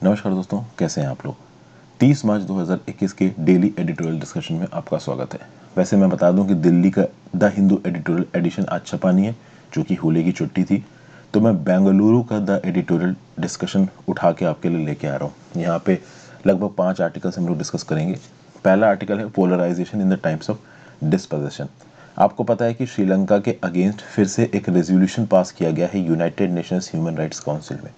नमस्कार दोस्तों, कैसे हैं आप लोग। 30 मार्च 2021 के डेली एडिटोरियल डिस्कशन में आपका स्वागत है। वैसे मैं बता दूं कि दिल्ली का द हिंदू एडिटोरियल एडिशन आज छपा नहीं है, जो कि होली की छुट्टी थी, तो मैं बेंगलुरु का द एडिटोरियल डिस्कशन उठा के आपके लिए लेके आ रहा हूँ। यहाँ पे लगभग 5 आर्टिकल्स हम लोग डिस्कस करेंगे। पहला आर्टिकल है polarisation in the times of disposition. आपको पता है कि श्रीलंका के अगेंस्ट फिर से एक रेजोल्यूशन पास किया गया है United Nations human rights council में।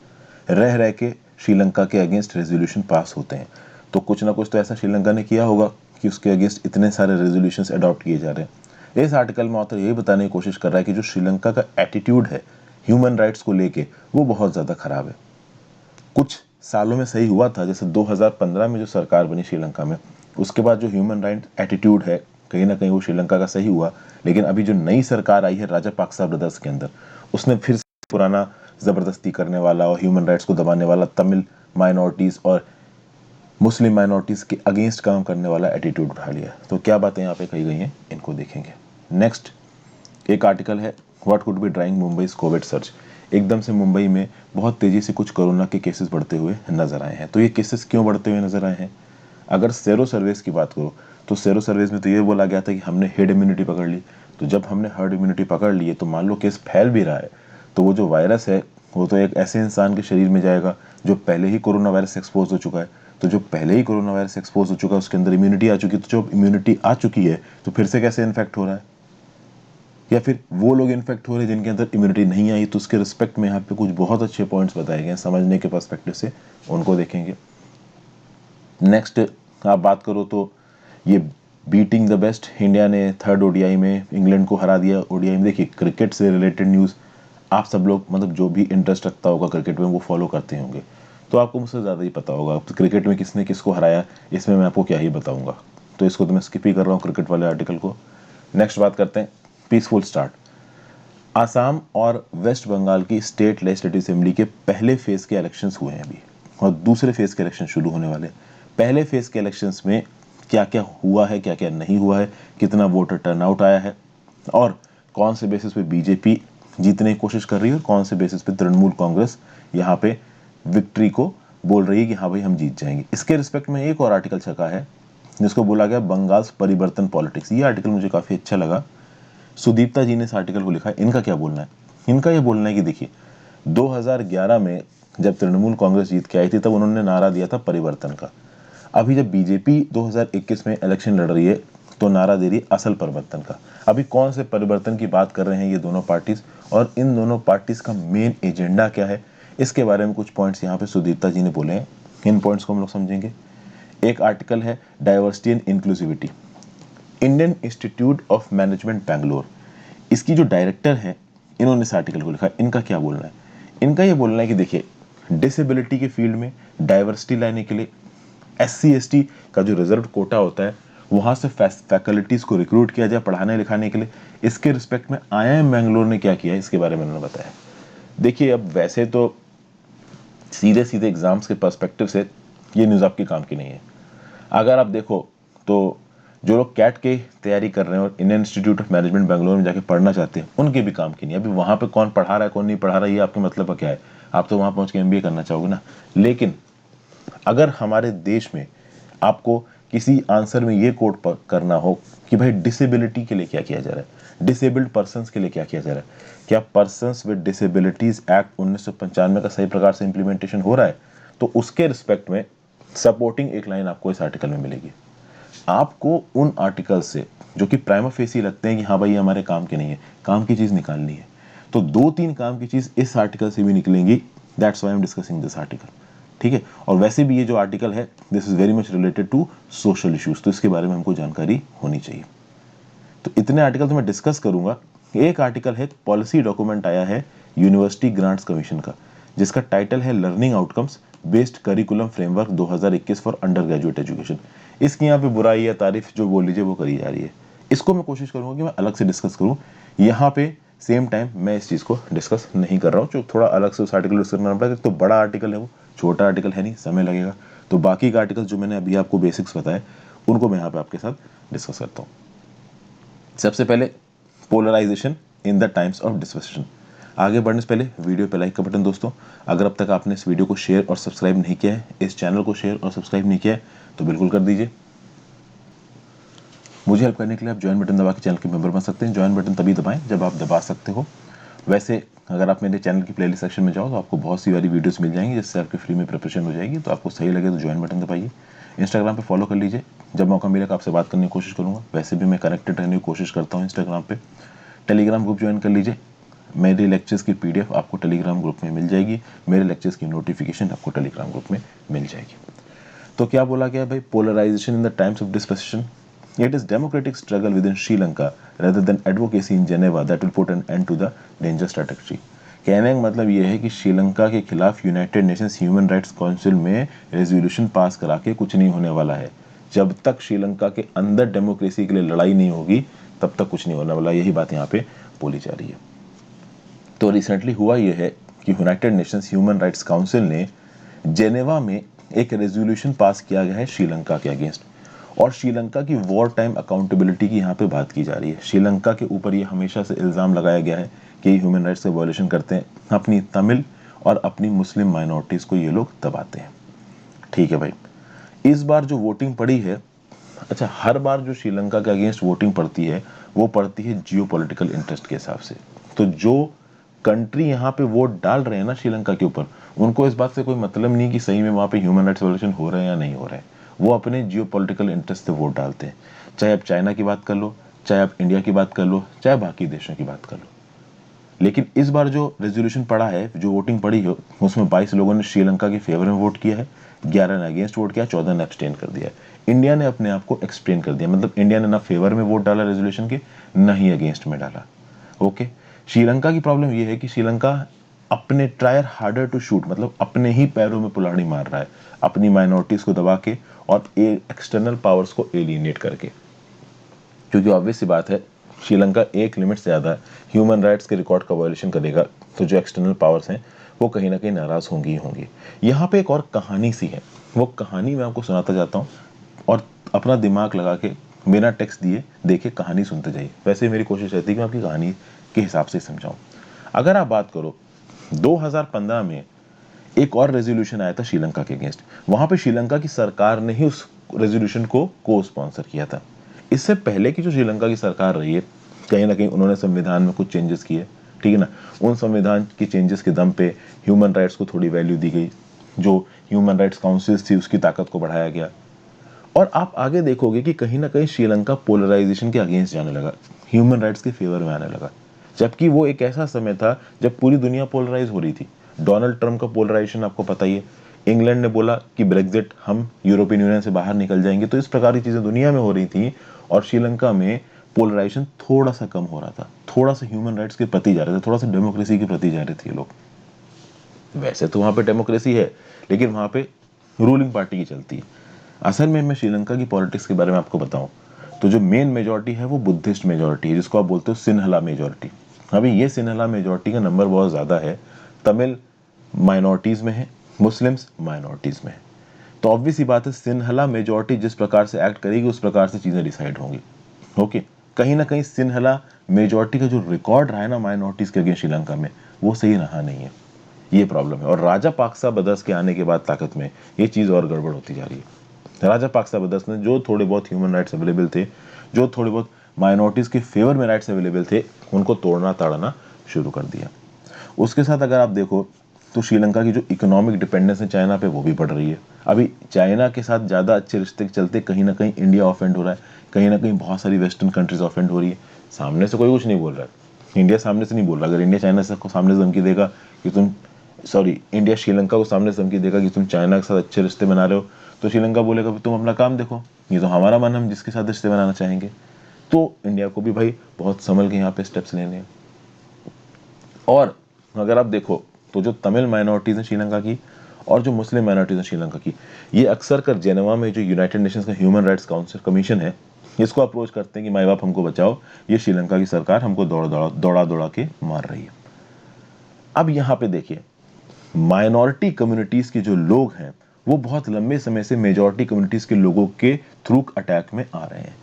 रह रह के श्रीलंका के अगेंस्ट रेजोल्यूशन पास होते हैं, तो कुछ ना कुछ तो ऐसा श्रीलंका ने किया होगा कि उसके अगेंस्ट इतने सारे रेजोल्यूशंस अडॉप्ट किए जा रहे हैं। इस आर्टिकल में ऑथर यही बताने की कोशिश कर रहा है कि जो श्रीलंका का एटीट्यूड है ह्यूमन राइट्स को लेके, वो बहुत ज़्यादा खराब है। कुछ सालों में सही हुआ था, जैसे 2015 में जो सरकार बनी श्रीलंका में, उसके बाद जो ह्यूमन राइट एटीट्यूड है कहीं ना कहीं वो श्रीलंका का सही हुआ। लेकिन अभी जो नई सरकार आई है राजापाक्सा ब्रदर्स के अंदर, उसने फिर पुराना जबरदस्ती करने वाला और ह्यूमन राइट्स को दबाने वाला, तमिल माइनॉरिटीज और मुस्लिम माइनॉरिटीज के अगेंस्ट काम करने वाला एटीट्यूड उठा लिया। तो क्या बातें यहाँ पे कही गई हैं, इनको देखेंगे। नेक्स्ट एक आर्टिकल है what could be drawing Mumbai Covid search. एकदम से मुंबई में बहुत तेजी से कुछ कोरोना के केसेस बढ़ते हुए नजर आए हैं। तो ये केसेस क्यों बढ़ते हुए नजर आए हैं? अगर सेरो सर्वेस की बात करो तो सेरो सर्वेस में तो ये बोला गया था कि हमने हेड इम्यूनिटी पकड़ ली। तो जब हमने हर्ड इम्यूनिटी पकड़ ली है, तो मान लो केस फैल भी रहा है, तो वो जो वायरस है वो तो एक ऐसे इंसान के शरीर में जाएगा जो पहले ही कोरोना वायरस से एक्सपोज हो चुका है। तो जो पहले ही कोरोना वायरस से एक्सपोज हो चुका है उसके अंदर इम्यूनिटी आ चुकी है, तो जो इम्यूनिटी आ चुकी है तो फिर से कैसे इन्फेक्ट हो रहा है? या फिर वो लोग इन्फेक्ट हो रहे हैं जिनके अंदर इम्यूनिटी नहीं आई। तो उसके रिस्पेक्ट में यहाँ पे कुछ बहुत अच्छे पॉइंट्स बताए गए हैं समझने के पर्सपेक्टिव से, उनको देखेंगे। नेक्स्ट आप बात करो तो ये बीटिंग द बेस्ट, इंडिया ने थर्ड ओडीआई में इंग्लैंड को हरा दिया। ओडीआई में देखिए क्रिकेट से रिलेटेड न्यूज़ आप सब लोग, मतलब जो भी इंटरेस्ट रखता होगा क्रिकेट में, वो फॉलो करते होंगे, तो आपको मुझसे ज़्यादा ही पता होगा तो क्रिकेट में किसने किसको हराया, इसमें मैं आपको क्या ही बताऊंगा। तो इसको तो मैं स्किप ही कर रहा हूँ, क्रिकेट वाले आर्टिकल को। नेक्स्ट बात करते हैं पीसफुल स्टार्ट। आसाम और वेस्ट बंगाल की स्टेट लेजिस्लेटिव असेंबली के पहले फेज के इलेक्शंस हुए हैं अभी, और दूसरे फेज के इलेक्शन शुरू होने वाले। पहले फेज के इलेक्शंस में क्या क्या हुआ है, क्या क्या नहीं हुआ है, कितना वोटर टर्नआउट आया है, और कौन से बेसिस पे बीजेपी जीतने की कोशिश कर रही है और कौन से बेसिस पे तृणमूल कांग्रेस यहाँ पे विक्ट्री को बोल रही है कि हाँ भाई हम जीत जाएंगे। इसके रिस्पेक्ट में एक और आर्टिकल छका है जिसको बोला गया बंगाल परिवर्तन पॉलिटिक्स। ये आर्टिकल मुझे काफ़ी अच्छा लगा। सुदीप्ता जी ने इस आर्टिकल को लिखा है। इनका क्या बोलना है? इनका ये बोलना है कि देखिए 2011 में जब तृणमूल कांग्रेस जीत के आई थी, तब उन्होंने नारा दिया था परिवर्तन का। अभी जब बीजेपी 2021 में इलेक्शन लड़ रही है, तो नारा दे रही है असल परिवर्तन का। अभी कौन से परिवर्तन की बात कर रहे हैं ये दोनों पार्टीज, और इन दोनों पार्टीज का मेन एजेंडा क्या है, इसके बारे में कुछ पॉइंट्स यहाँ पे सुदीप्ता जी ने बोले हैं। इन पॉइंट्स को हम लोग समझेंगे। एक आर्टिकल है diversity and inclusivity, Indian institute of management Bangalore, इसकी जो डायरेक्टर है, इन्होंने इस आर्टिकल को लिखा। इनका क्या बोलना है? इनका ये बोलना है कि देखिए डिसेबिलिटी के फील्ड में डाइवर्सिटी लाने के लिए SC ST का जो रिजर्व कोटा होता है, वहां से फैकल्टीज को रिक्रूट किया जाए पढ़ाने लिखाने के लिए। इसके रिस्पेक्ट में IIM बैंगलोर ने क्या किया, इसके बारे में उन्होंने बताया। देखिए अब वैसे तो सीधे सीधे एग्जाम्स के पर्सपेक्टिव से ये न्यूज़ आपके काम की नहीं है। अगर आप देखो तो जो लोग कैट की तैयारी कर रहे हैं और Indian institute of management Bangalore में जाके पढ़ना चाहते हैं, उनके भी काम की नहीं। अभी वहाँ पे कौन पढ़ा रहा है कौन नहीं पढ़ा रहा है, ये आपके मतलब का क्या है? आप तो वहाँ पहुँच के MBA करना चाहोगे ना। लेकिन अगर हमारे देश में आपको किसी आंसर में ये कोट करना हो कि भाई डिसेबिलिटी के लिए क्या किया जा रहा है, डिसेबल्ड पर्सन्स के लिए क्या किया जा रहा है, क्या पर्सन्स विद डिसेबिलिटीज एक्ट 1995 का सही प्रकार से इंप्लीमेंटेशन हो रहा है, तो उसके रिस्पेक्ट में सपोर्टिंग एक लाइन आपको इस आर्टिकल में मिलेगी। आपको उन आर्टिकल से जो कि प्राइमा फेसी लगते हैं कि हाँ भाई ये हमारे काम के नहीं है, काम की चीज निकालनी है, तो 2-3 काम की चीज इस आर्टिकल से भी निकलेंगी। That's why I am discussing this article. ठीक है, और वैसे भी ये जो आर्टिकल है this is very much related to social issues, तो इसके बारे में हमको जानकारी होनी चाहिए। तो इतने आर्टिकल तो मैं डिस्कस करूंगा। एक आर्टिकल है, पॉलिसी डॉक्यूमेंट आया है यूनिवर्सिटी ग्रांट्स कमीशन का, जिसका टाइटल है learning outcomes based curriculum framework 2021 for under graduate education. इसकी यहाँ पे बुराई या तारीफ जो बोल लीजिए वो करी जा रही है। इसको मैं कोशिश करूंगा कि मैं अलग से डिस्कस करूं। यहाँ पे सेम टाइम मैं इस चीज़ को डिस्कस नहीं कर रहा हूँ, जो थोड़ा अलग से उस आर्टिकल डिस्कस करना पड़ेगा। तो बड़ा आर्टिकल है, वो छोटा आर्टिकल है नहीं, समय लगेगा। तो बाकी का आर्टिकल जो मैंने अभी आपको बेसिक्स बताए, उनको मैं यहाँ पे आपके साथ डिस्कस करता हूँ। सबसे पहले polarisation in the times of discussion. आगे बढ़ने से पहले वीडियो पे लाइक का बटन दोस्तों, अगर अब तक आपने इस वीडियो को शेयर और सब्सक्राइब नहीं किया है, इस चैनल को शेयर और सब्सक्राइब नहीं किया है तो बिल्कुल कर दीजिए। मुझे हेल्प करने के लिए आप ज्वाइन बटन दबा के चैनल के मेंबर बन सकते हैं। ज्वाइन बटन तभी दबाएं जब आप दबा सकते हो। वैसे अगर आप मेरे चैनल की प्लेलिस्ट सेक्शन में जाओ तो आपको बहुत सी वाली वीडियोस मिल जाएंगी, जिससे आपकी फ्री में प्रिपरेशन हो जाएगी। तो आपको सही लगे तो ज्वाइन बटन दबाइए। इंस्टाग्राम पे फॉलो कर लीजिए, जब मौका मिलेगा आपसे बात करने की कोशिश करूँगा। वैसे भी मैं कनेक्टेड रहने की कोशिश करता हूँ इंस्टाग्राम पे। टेलीग्राम ग्रुप ज्वाइन कर लीजिए, मेरे लेक्चर्स की PDF आपको टेलीग्राम ग्रुप में मिल जाएगी, मेरे लेक्चर्स की नोटिफिकेशन आपको टेलीग्राम ग्रुप में मिल जाएगी। तो क्या बोला गया भाई, polarisation in the times of disposition, it is democratic struggle within Sri Lanka rather than advocacy in Geneva that will put an end to the danger strategy. कहने का मतलब यह है कि श्रीलंका के खिलाफ United Nations human rights council में resolution pass करा के कुछ नहीं होने वाला है। जब तक श्रीलंका के अंदर डेमोक्रेसी के लिए लड़ाई नहीं होगी तब तक कुछ नहीं होने वाला, यही बात यहाँ पे बोली जा रही है। तो रिसेंटली हुआ यह है कि United Nations human rights council ने जेनेवा में एक रेजोल्यूशन पास किया गया है श्रीलंका के अगेंस्ट, और श्रीलंका की वॉर टाइम अकाउंटेबिलिटी की यहाँ पे बात की जा रही है। श्रीलंका के ऊपर ये हमेशा से इल्ज़ाम लगाया गया है कि ये ह्यूमन राइट्स का वायलेशन करते हैं, अपनी तमिल और अपनी मुस्लिम माइनॉरिटीज़ को ये लोग दबाते हैं। ठीक है भाई, इस बार जो वोटिंग पड़ी है, अच्छा हर बार जो श्रीलंका के अगेंस्ट वोटिंग पड़ती है वो पड़ती है जियो पॉलिटिकल इंटरेस्ट के हिसाब से। तो जो कंट्री यहाँ पे वोट डाल रहे हैं ना श्रीलंका के ऊपर, उनको इस बात से कोई मतलब नहीं कि सही में वहाँ पे ह्यूमन राइट्स वायलेशन हो रहे हैं या नहीं हो रहे हैं। वो अपने जियो पॉलिटिकल इंटरेस्ट से वोट डालते हैं। चाहे आप चाइना की बात कर लो, चाहे आप इंडिया की बात कर लो, चाहे बाकी देशों की बात कर लो। लेकिन इस बार जो रेजोल्यूशन पड़ा है, जो वोटिंग पड़ी है, उसमें 22 लोगों ने श्रीलंका के फेवर में वोट किया है, 11 ने अगेंस्ट वोट किया, 14 ने एब्सटेन कर दिया है। इंडिया ने अपने आप को एक्सप्लेन कर दिया, मतलब इंडिया ने ना फेवर में वोट डाला रेजोल्यूशन के, ना ही अगेंस्ट में डाला। ओके, श्रीलंका की प्रॉब्लम यह है कि श्रीलंका अपने ट्रायर हार्डर टू शूट, मतलब अपने ही पैरों में कुल्हाड़ी मार रहा है, अपनी माइनॉरिटीज को दबा के और एक्सटर्नल पावर्स को एलिनेट करके। क्योंकि ऑब्वियस सी बात है, श्रीलंका एक लिमिट से ज़्यादा ह्यूमन राइट्स के रिकॉर्ड का वायलेशन करेगा तो जो एक्सटर्नल पावर्स हैं वो कहीं ना कहीं नाराज़ होंगी ही होंगी। यहाँ पे एक और कहानी सी है, वो कहानी मैं आपको सुनाता जाता हूँ और अपना दिमाग लगा के बिना टेक्स्ट दिए देखे कहानी सुनते जाइए। वैसे मेरी कोशिश रहती है कि मैं आपकी कहानी के हिसाब से समझाऊँ। अगर आप बात करो 2015 में एक और रेजोल्यूशन आया था श्रीलंका के अगेंस्ट, वहां पे श्रीलंका की सरकार ने ही उस रेजोल्यूशन को स्पॉन्सर किया था। इससे पहले की जो श्रीलंका की सरकार रही है, कहीं ना कहीं उन्होंने संविधान में कुछ चेंजेस किए, ठीक है ना। उन संविधान के चेंजेस के दम पे ह्यूमन राइट्स को थोड़ी वैल्यू दी गई, जो ह्यूमन राइट्स काउंसिल्स थी उसकी ताकत को बढ़ाया गया। और आप आगे देखोगे कि कहीं ना कहीं श्रीलंका पोलराइजेशन के अगेंस्ट जाने लगा, ह्यूमन राइट्स के फेवर में आने लगा। जबकि वो एक ऐसा समय था जब पूरी दुनिया पोलराइज हो रही थी। डोनाल्ड ट्रंप का पोलराइजेशन आपको पता ही है, इंग्लैंड ने बोला कि ब्रेक्जिट, हम यूरोपियन यूनियन से बाहर निकल जाएंगे। तो इस प्रकार की चीजें दुनिया में हो रही थी और श्रीलंका में पोलराइजेशन थोड़ा सा कम हो रहा था, थोड़ा सा ह्यूमन राइट्स के प्रति जा रहे थे, थोड़ा सा डेमोक्रेसी के प्रति जा रहे थे ये लोग। वैसे तो वहां पे डेमोक्रेसी है, लेकिन वहां पे रूलिंग पार्टी की चलती है। असल में मैं श्रीलंका की पॉलिटिक्स के बारे में आपको बताऊं तो जो मेन मेजोरिटी है वो बुद्धिस्ट मेजोरिटी है, जिसको आप बोलते हो सिन्हला मेजोरिटी। अभी ये सिन्हला मेजोरिटी का नंबर बहुत ज़्यादा है, तमिल माइनॉरिटीज़ में है, मुस्लिम्स माइनॉरिटीज़ में है। तो ऑब्वियस ही बात है, सिन्हला मेजोरिटी जिस प्रकार से एक्ट करेगी उस प्रकार से चीज़ें डिसाइड होंगी। ओके, कहीं ना कहीं सिन्हला मेजोरिटी का जो रिकॉर्ड रहा है ना माइनॉरिटीज़ के अगेंस्ट श्रीलंका में, वो सही रहा नहीं है, ये प्रॉब्लम है। और राजा पाक्सा ब्रदर्स के आने के बाद ताकत में ये चीज़ और गड़बड़ होती जा रही है। राजा पाक्सा ब्रदर्स ने जो थोड़े बहुत ह्यूमन राइट्स अवेलेबल थे, जो थोड़े बहुत माइनॉरिटीज़ के फेवर में राइट्स अवेलेबल थे, उनको तोड़ना ताड़ना शुरू कर दिया। उसके साथ अगर आप देखो तो श्रीलंका की जो इकोनॉमिक डिपेंडेंस है चाइना पे, वो भी बढ़ रही है। अभी चाइना के साथ ज़्यादा अच्छे रिश्ते के चलते कहीं ना कहीं इंडिया ऑफेंड हो रहा है, कहीं ना कहीं बहुत सारी वेस्टर्न कंट्रीज ऑफेंड हो रही है। सामने से कोई कुछ नहीं बोल रहा है, इंडिया सामने से नहीं बोल रहा। अगर इंडिया चाइना से सामने से धमकी देगा कि तुम, सॉरी, इंडिया श्रीलंका को सामने से धमकी देगा कि तुम चाइना के साथ अच्छे रिश्ते बना रहे हो, तो श्रीलंका बोलेगा तुम अपना काम देखो, ये तो हमारा मन, हम जिसके साथ रिश्ते बनाना चाहेंगे। तो इंडिया को भी भाई बहुत संभल के यहाँ पे स्टेप्स लेने हैं। और अगर आप देखो तो जो तमिल माइनॉरिटीज़ हैं श्रीलंका की और जो मुस्लिम माइनॉरिटीज़ हैं श्रीलंका की, ये अक्सर कर जेनेवा में जो यूनाइटेड नेशंस का ह्यूमन राइट्स काउंसिल कमीशन है, इसको अप्रोच करते हैं कि माई बाप हमको बचाओ, ये श्रीलंका की सरकार हमको दौड़ा दौड़ा के मार रही है। अब यहाँ पे देखिए, माइनॉरिटी कम्युनिटीज के जो लोग हैं वो बहुत लंबे समय से मेजॉरिटी कम्युनिटीज के लोगों के थ्रू अटैक में आ रहे हैं।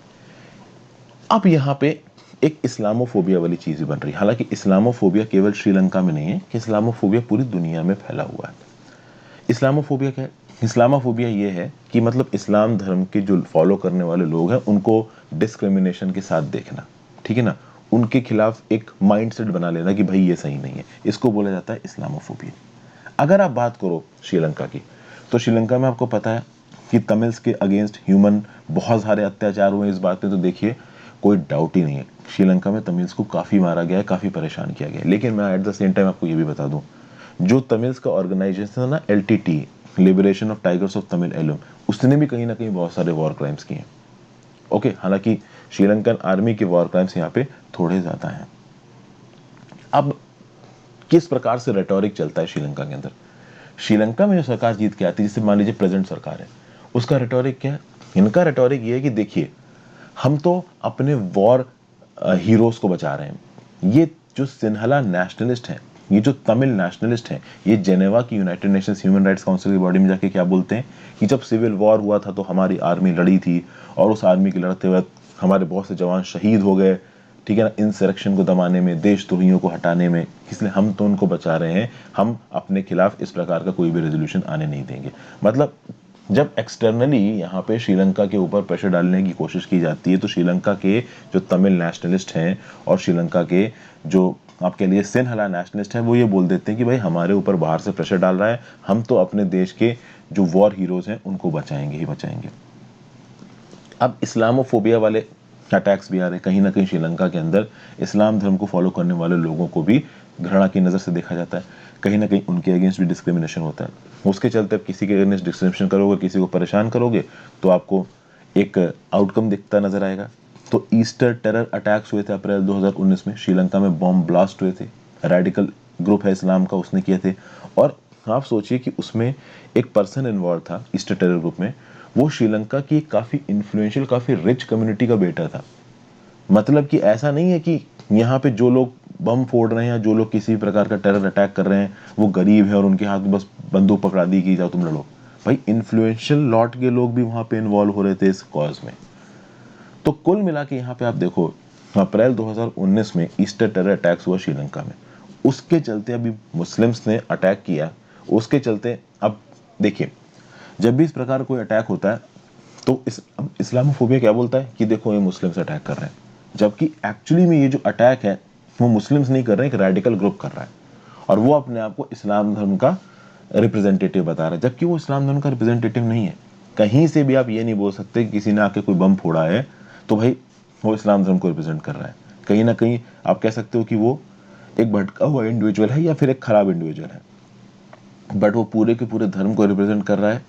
अब यहाँ पे एक इस्लामोफोबिया वाली चीज़ भी बन रही है। हालांकि इस्लामोफोबिया केवल श्रीलंका में नहीं है, कि इस्लामोफोबिया पूरी दुनिया में फैला हुआ है। इस्लामोफोबिया क्या है? इस्लामोफोबिया ये है कि मतलब इस्लाम धर्म के जो फॉलो करने वाले लोग हैं उनको डिस्क्रिमिनेशन के साथ देखना, ठीक है ना, उनके खिलाफ एक माइंडसेट बना लेना कि भाई ये सही नहीं है, इसको बोला जाता है इस्लामोफोबिया। अगर आप बात करो श्रीलंका की, तो श्रीलंका में आपको पता है कि तमिल्स के अगेंस्ट ह्यूमन बहुत सारे अत्याचार हुए, इस बात में तो देखिए कोई डाउट ही नहीं है। श्रीलंका में तमिल्स को काफ़ी मारा गया है, काफ़ी परेशान किया गया है। लेकिन मैं एट द सेम टाइम आपको ये भी बता दूं, जो तमिल्स का ऑर्गेनाइजेशन है ना, LTT, liberation of tigers of Tamil Eelam, उसने भी कहीं ना कहीं बहुत सारे वॉर क्राइम्स किए हैं। ओके, हालांकि श्रीलंकन आर्मी के वॉर क्राइम्स यहाँ पे थोड़े ज़्यादा हैं। अब किस प्रकार से रेटोरिक चलता है श्रीलंका के अंदर? श्रीलंका में जो सरकार जीत के आती है, जैसे मान लीजिए प्रेजेंट सरकार है, उसका रेटोरिक क्या है? इनका रेटोरिक ये है कि देखिए, हम तो अपने वॉर हीरोज को बचा रहे हैं। ये जो सिन्हला नेशनलिस्ट हैं, ये जो तमिल नेशनलिस्ट हैं, ये जेनेवा की United Nations human rights council की बॉडी में जाके क्या बोलते हैं कि जब सिविल वॉर हुआ था तो हमारी आर्मी लड़ी थी, और उस आर्मी की लड़ते वक्त हमारे बहुत से जवान शहीद हो गए, ठीक है ना, इंसरेक्शन को दबाने में, देशद्रोहियों को हटाने में, इसलिए हम तो उनको बचा रहे हैं, हम अपने खिलाफ इस प्रकार का कोई भी रेजोल्यूशन आने नहीं देंगे। मतलब जब एक्सटर्नली यहाँ पे श्रीलंका के ऊपर प्रेशर डालने की कोशिश की जाती है, तो श्रीलंका के जो तमिल नेशनलिस्ट हैं और श्रीलंका के जो आपके लिए सिन्हला नेशनलिस्ट हैं, वो ये बोल देते हैं कि भाई हमारे ऊपर बाहर से प्रेशर डाल रहा है, हम तो अपने देश के जो वॉर हीरोज हैं उनको बचाएंगे ही बचाएंगे। अब इस्लामोफोबिया वाले अटैक्स भी आ रहे हैं, कहीं ना कहीं श्रीलंका के अंदर इस्लाम धर्म को फॉलो करने वाले लोगों को भी घृणा की नज़र से देखा जाता है, कहीं ना कहीं उनके अगेंस्ट भी डिस्क्रिमिनेशन होता है। उसके चलते अब किसी के अगेंस्ट डिस्क्रिमिनेशन करोगे, किसी को परेशान करोगे, तो आपको एक आउटकम दिखता नजर आएगा। तो ईस्टर टेरर अटैक्स हुए थे अप्रैल 2019 में, श्रीलंका में बॉम्ब ब्लास्ट हुए थे, रेडिकल ग्रुप है इस्लाम का, उसने किए थे। और आप सोचिए कि उसमें एक पर्सन इन्वॉल्व था ईस्टर टेरर ग्रुप में, वो श्रीलंका की काफ़ी इन्फ्लुएंशियल, काफ़ी रिच कम्युनिटी का बेटा था। मतलब कि ऐसा नहीं है कि यहाँ पे जो लोग बम फोड़ रहे हैं या जो लोग किसी प्रकार का टेरर अटैक कर रहे हैं वो गरीब है और उनके हाथ में बस बंदूक पकड़ा दी कि जाओ तुम लड़ो। भाई इन्फ्लुएंशियल लॉट के लोग भी वहाँ पे इन्वॉल्व हो रहे थे इस कॉज में। तो कुल मिला के यहाँ पे आप देखो, अप्रैल 2019 में ईस्टर टेरर अटैक्स हुआ श्रीलंका में, उसके चलते अभी मुस्लिम्स ने अटैक किया, उसके चलते अब देखिए, जब भी इस प्रकार कोई अटैक होता है तो इस्लामोफोबिया क्या बोलता है कि देखो ये मुस्लिम्स अटैक कर रहे हैं, जबकि एक्चुअली में ये जो अटैक है वो मुस्लिम्स नहीं कर रहे हैं, एक रेडिकल ग्रुप कर रहा है, और वो अपने आप को इस्लाम धर्म का रिप्रेजेंटेटिव बता रहा है, जबकि वो इस्लाम धर्म का रिप्रेजेंटेटिव नहीं है। कहीं से भी आप ये नहीं बोल सकते कि किसी ने आके कोई बम फोड़ा है तो भाई वो इस्लाम धर्म को रिप्रेजेंट कर रहा है। कहीं ना कहीं आप कह सकते हो कि वो एक भटका हुआ इंडिविजुअल है या फिर एक खराब इंडिविजुअल है, बट वो पूरे के पूरे धर्म को रिप्रेजेंट कर रहा है,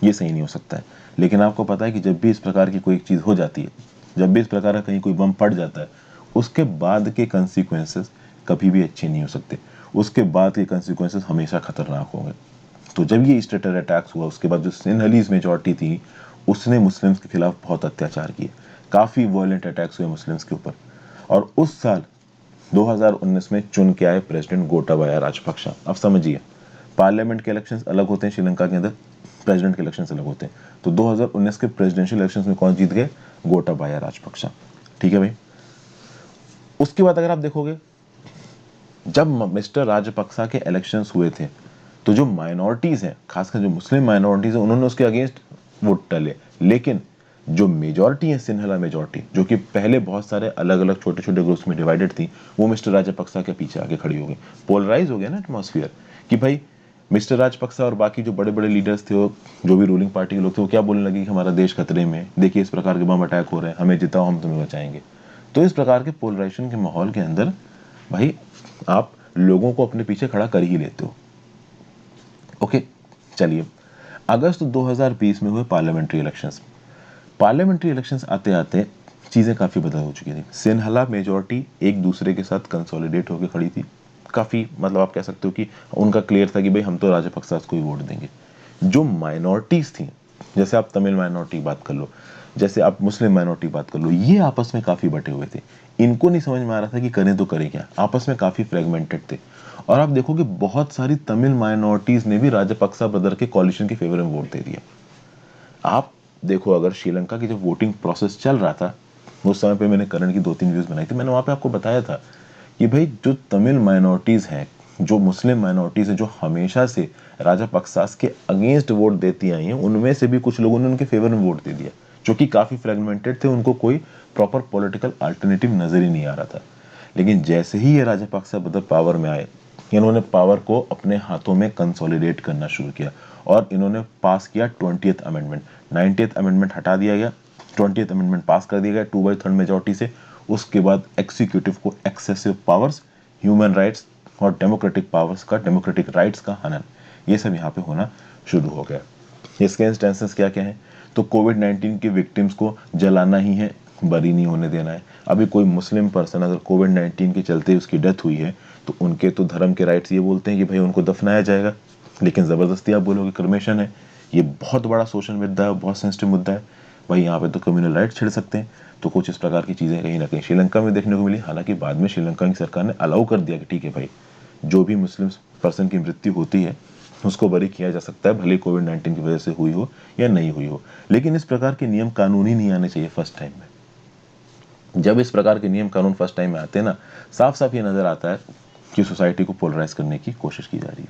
ये सही नहीं हो सकता है। लेकिन आपको पता है कि जब भी इस प्रकार की कोई एक चीज़ हो जाती है, जब भी इस प्रकार का कहीं कोई बम फट जाता है, उसके बाद के कंसिक्वेंसेस कभी भी अच्छे नहीं हो सकते, उसके बाद के कंसिक्वेंसेस हमेशा खतरनाक होंगे। तो जब ये ईस्टर टेरर अटैक्स हुआ, उसके बाद जो सिन्हलीज मेजॉरिटी थी उसने मुस्लिम्स के खिलाफ बहुत अत्याचार किए, काफ़ी वायलेंट अटैक्स हुए मुस्लिम्स के ऊपर। और उस साल 2019 में चुन के आए प्रेसिडेंट गोटाबाया राजपक्षा। अब समझिए, पार्लियामेंट के इलेक्शंस अलग होते हैं श्रीलंका के अंदर, प्रेसिडेंट के इलेक्शंस अलग होते हैं। तो 2019 के प्रेसिडेंशियल इलेक्शंस में कौन जीत गए? गोटाबाया राजपक्षा। ठीक है भाई। उसके बाद अगर आप देखोगे, जब मिस्टर राजपक्सा के इलेक्शंस हुए थे तो जो माइनॉरिटीज हैं, खासकर जो मुस्लिम माइनॉरिटीज हैं, उन्होंने उसके अगेंस्ट वोट डाले। लेकिन जो मेजॉरिटी है, सिन्हला मेजॉरिटी, जो कि पहले बहुत सारे अलग अलग छोटे छोटे ग्रुप्स में डिवाइडेड थी, वो मिस्टर राजपक्सा के पीछे आके खड़ी हो गई। पोलराइज हो गया ना एटमॉस्फेयर कि भाई मिस्टर राजपक्सा और बाकी जो बड़े बड़े लीडर्स थे, जो भी रूलिंग पार्टी के लोग थे, वो क्या बोलने लगे कि हमारा देश खतरे में, देखिए इस प्रकार के बम अटैक हो रहे हैं, हमें जिताओ हम तुम्हें बचाएंगे। तो इस प्रकार के पोलराइजेशन के माहौल के अंदर भाई आप लोगों को अपने पीछे खड़ा कर ही लेते हो। ओके, चलिए, अगस्त 2020 में हुए पार्लियामेंट्री इलेक्शंस। पार्लियामेंट्री इलेक्शंस आते आते चीज़ें काफ़ी बदल हो चुकी थी। सिन्हला मेजॉरिटी एक दूसरे के साथ कंसोलिडेट होकर खड़ी थी, काफ़ी, मतलब आप कह सकते हो कि उनका क्लियर था कि भाई हम तो राजपक्सा को ही वोट देंगे। जो माइनॉरिटीज़ थी, जैसे आप तमिल माइनॉरिटी की बात कर लो, जैसे आप मुस्लिम माइनॉरिटी की बात कर लो, ये आपस में काफ़ी बटे हुए थे। इनको नहीं समझ में आ रहा था कि करें तो करें क्या, आपस में काफ़ी फ्रेगमेंटेड थे। और आप देखोगे बहुत सारी तमिल माइनॉरिटीज़ ने भी राजपक्सा ब्रदर के कॉलिशन के फेवर में वोट दे दिया। आप देखो, अगर श्रीलंका की जब वोटिंग प्रोसेस चल रहा था उस समय पे मैंने करण की 2-3 वीडियोस बनाई थी। मैंने वहाँ पे आपको बताया था कि भाई जो तमिल माइनॉरिटीज़ हैं, जो मुस्लिम माइनॉरिटीज़ हैं, जो हमेशा से राजापक्सास के अगेंस्ट वोट देती आई हैं, उनमें से भी कुछ लोगों ने उनके फेवर में वोट दे दिया, जो कि काफ़ी फ्रेगमेंटेड थे, उनको कोई प्रॉपर पॉलिटिकल अल्टरनेटिव नज़र ही नहीं आ रहा था। लेकिन जैसे ही ये राजापक्सा ब्रदर पावर में आए, इन्होंने पावर को अपने हाथों में कंसोलिडेट करना शुरू किया और इन्होंने पास किया 20th अमेंडमेंट। 90th अमेंडमेंट हटा दिया गया, 20th अमेंडमेंट पास कर दिया गया 2/3 मेजोरिटी से। उसके बाद एक्सिक्यूटिव को एक्सेसिव पावर्स, ह्यूमन राइट्स और डेमोक्रेटिक पावर्स का, डेमोक्रेटिक राइट्स का हनन, ये सब यहाँ पे होना शुरू हो गया। इसके इंस्टेंसेस क्या क्या हैं? तो कोविड-19 के विक्टिम्स को जलाना ही है, बरी नहीं होने देना है। अभी कोई मुस्लिम पर्सन अगर कोविड-19 के चलते उसकी डेथ हुई है, तो उनके तो धर्म के राइट्स ये बोलते हैं कि भाई उनको दफनाया जाएगा, लेकिन ज़बरदस्ती आप बोलोगे क्रिमेशन है। ये बहुत बड़ा सोशल मुद्दा है, बहुत सेंसिटिव मुद्दा है। भाई यहाँ पे तो कम्युनल राइट्स छिड़ सकते हैं। तो कुछ इस प्रकार की चीज़ें कहीं ना कहीं श्रीलंका में देखने को मिली। हालांकि बाद में श्रीलंका की सरकार ने अलाउ कर दिया कि ठीक है भाई, जो भी मुस्लिम पर्सन की मृत्यु होती है उसको बरी किया जा सकता है, भले कोविड-19 की वजह से हुई हो या नहीं हुई हो। लेकिन इस प्रकार के नियम कानून ही नहीं आने चाहिए फर्स्ट टाइम में। जब इस प्रकार के नियम कानून फर्स्ट टाइम में आते हैं ना, साफ साफ ये नजर आता है कि सोसाइटी को पोलराइज करने की कोशिश की जा रही है।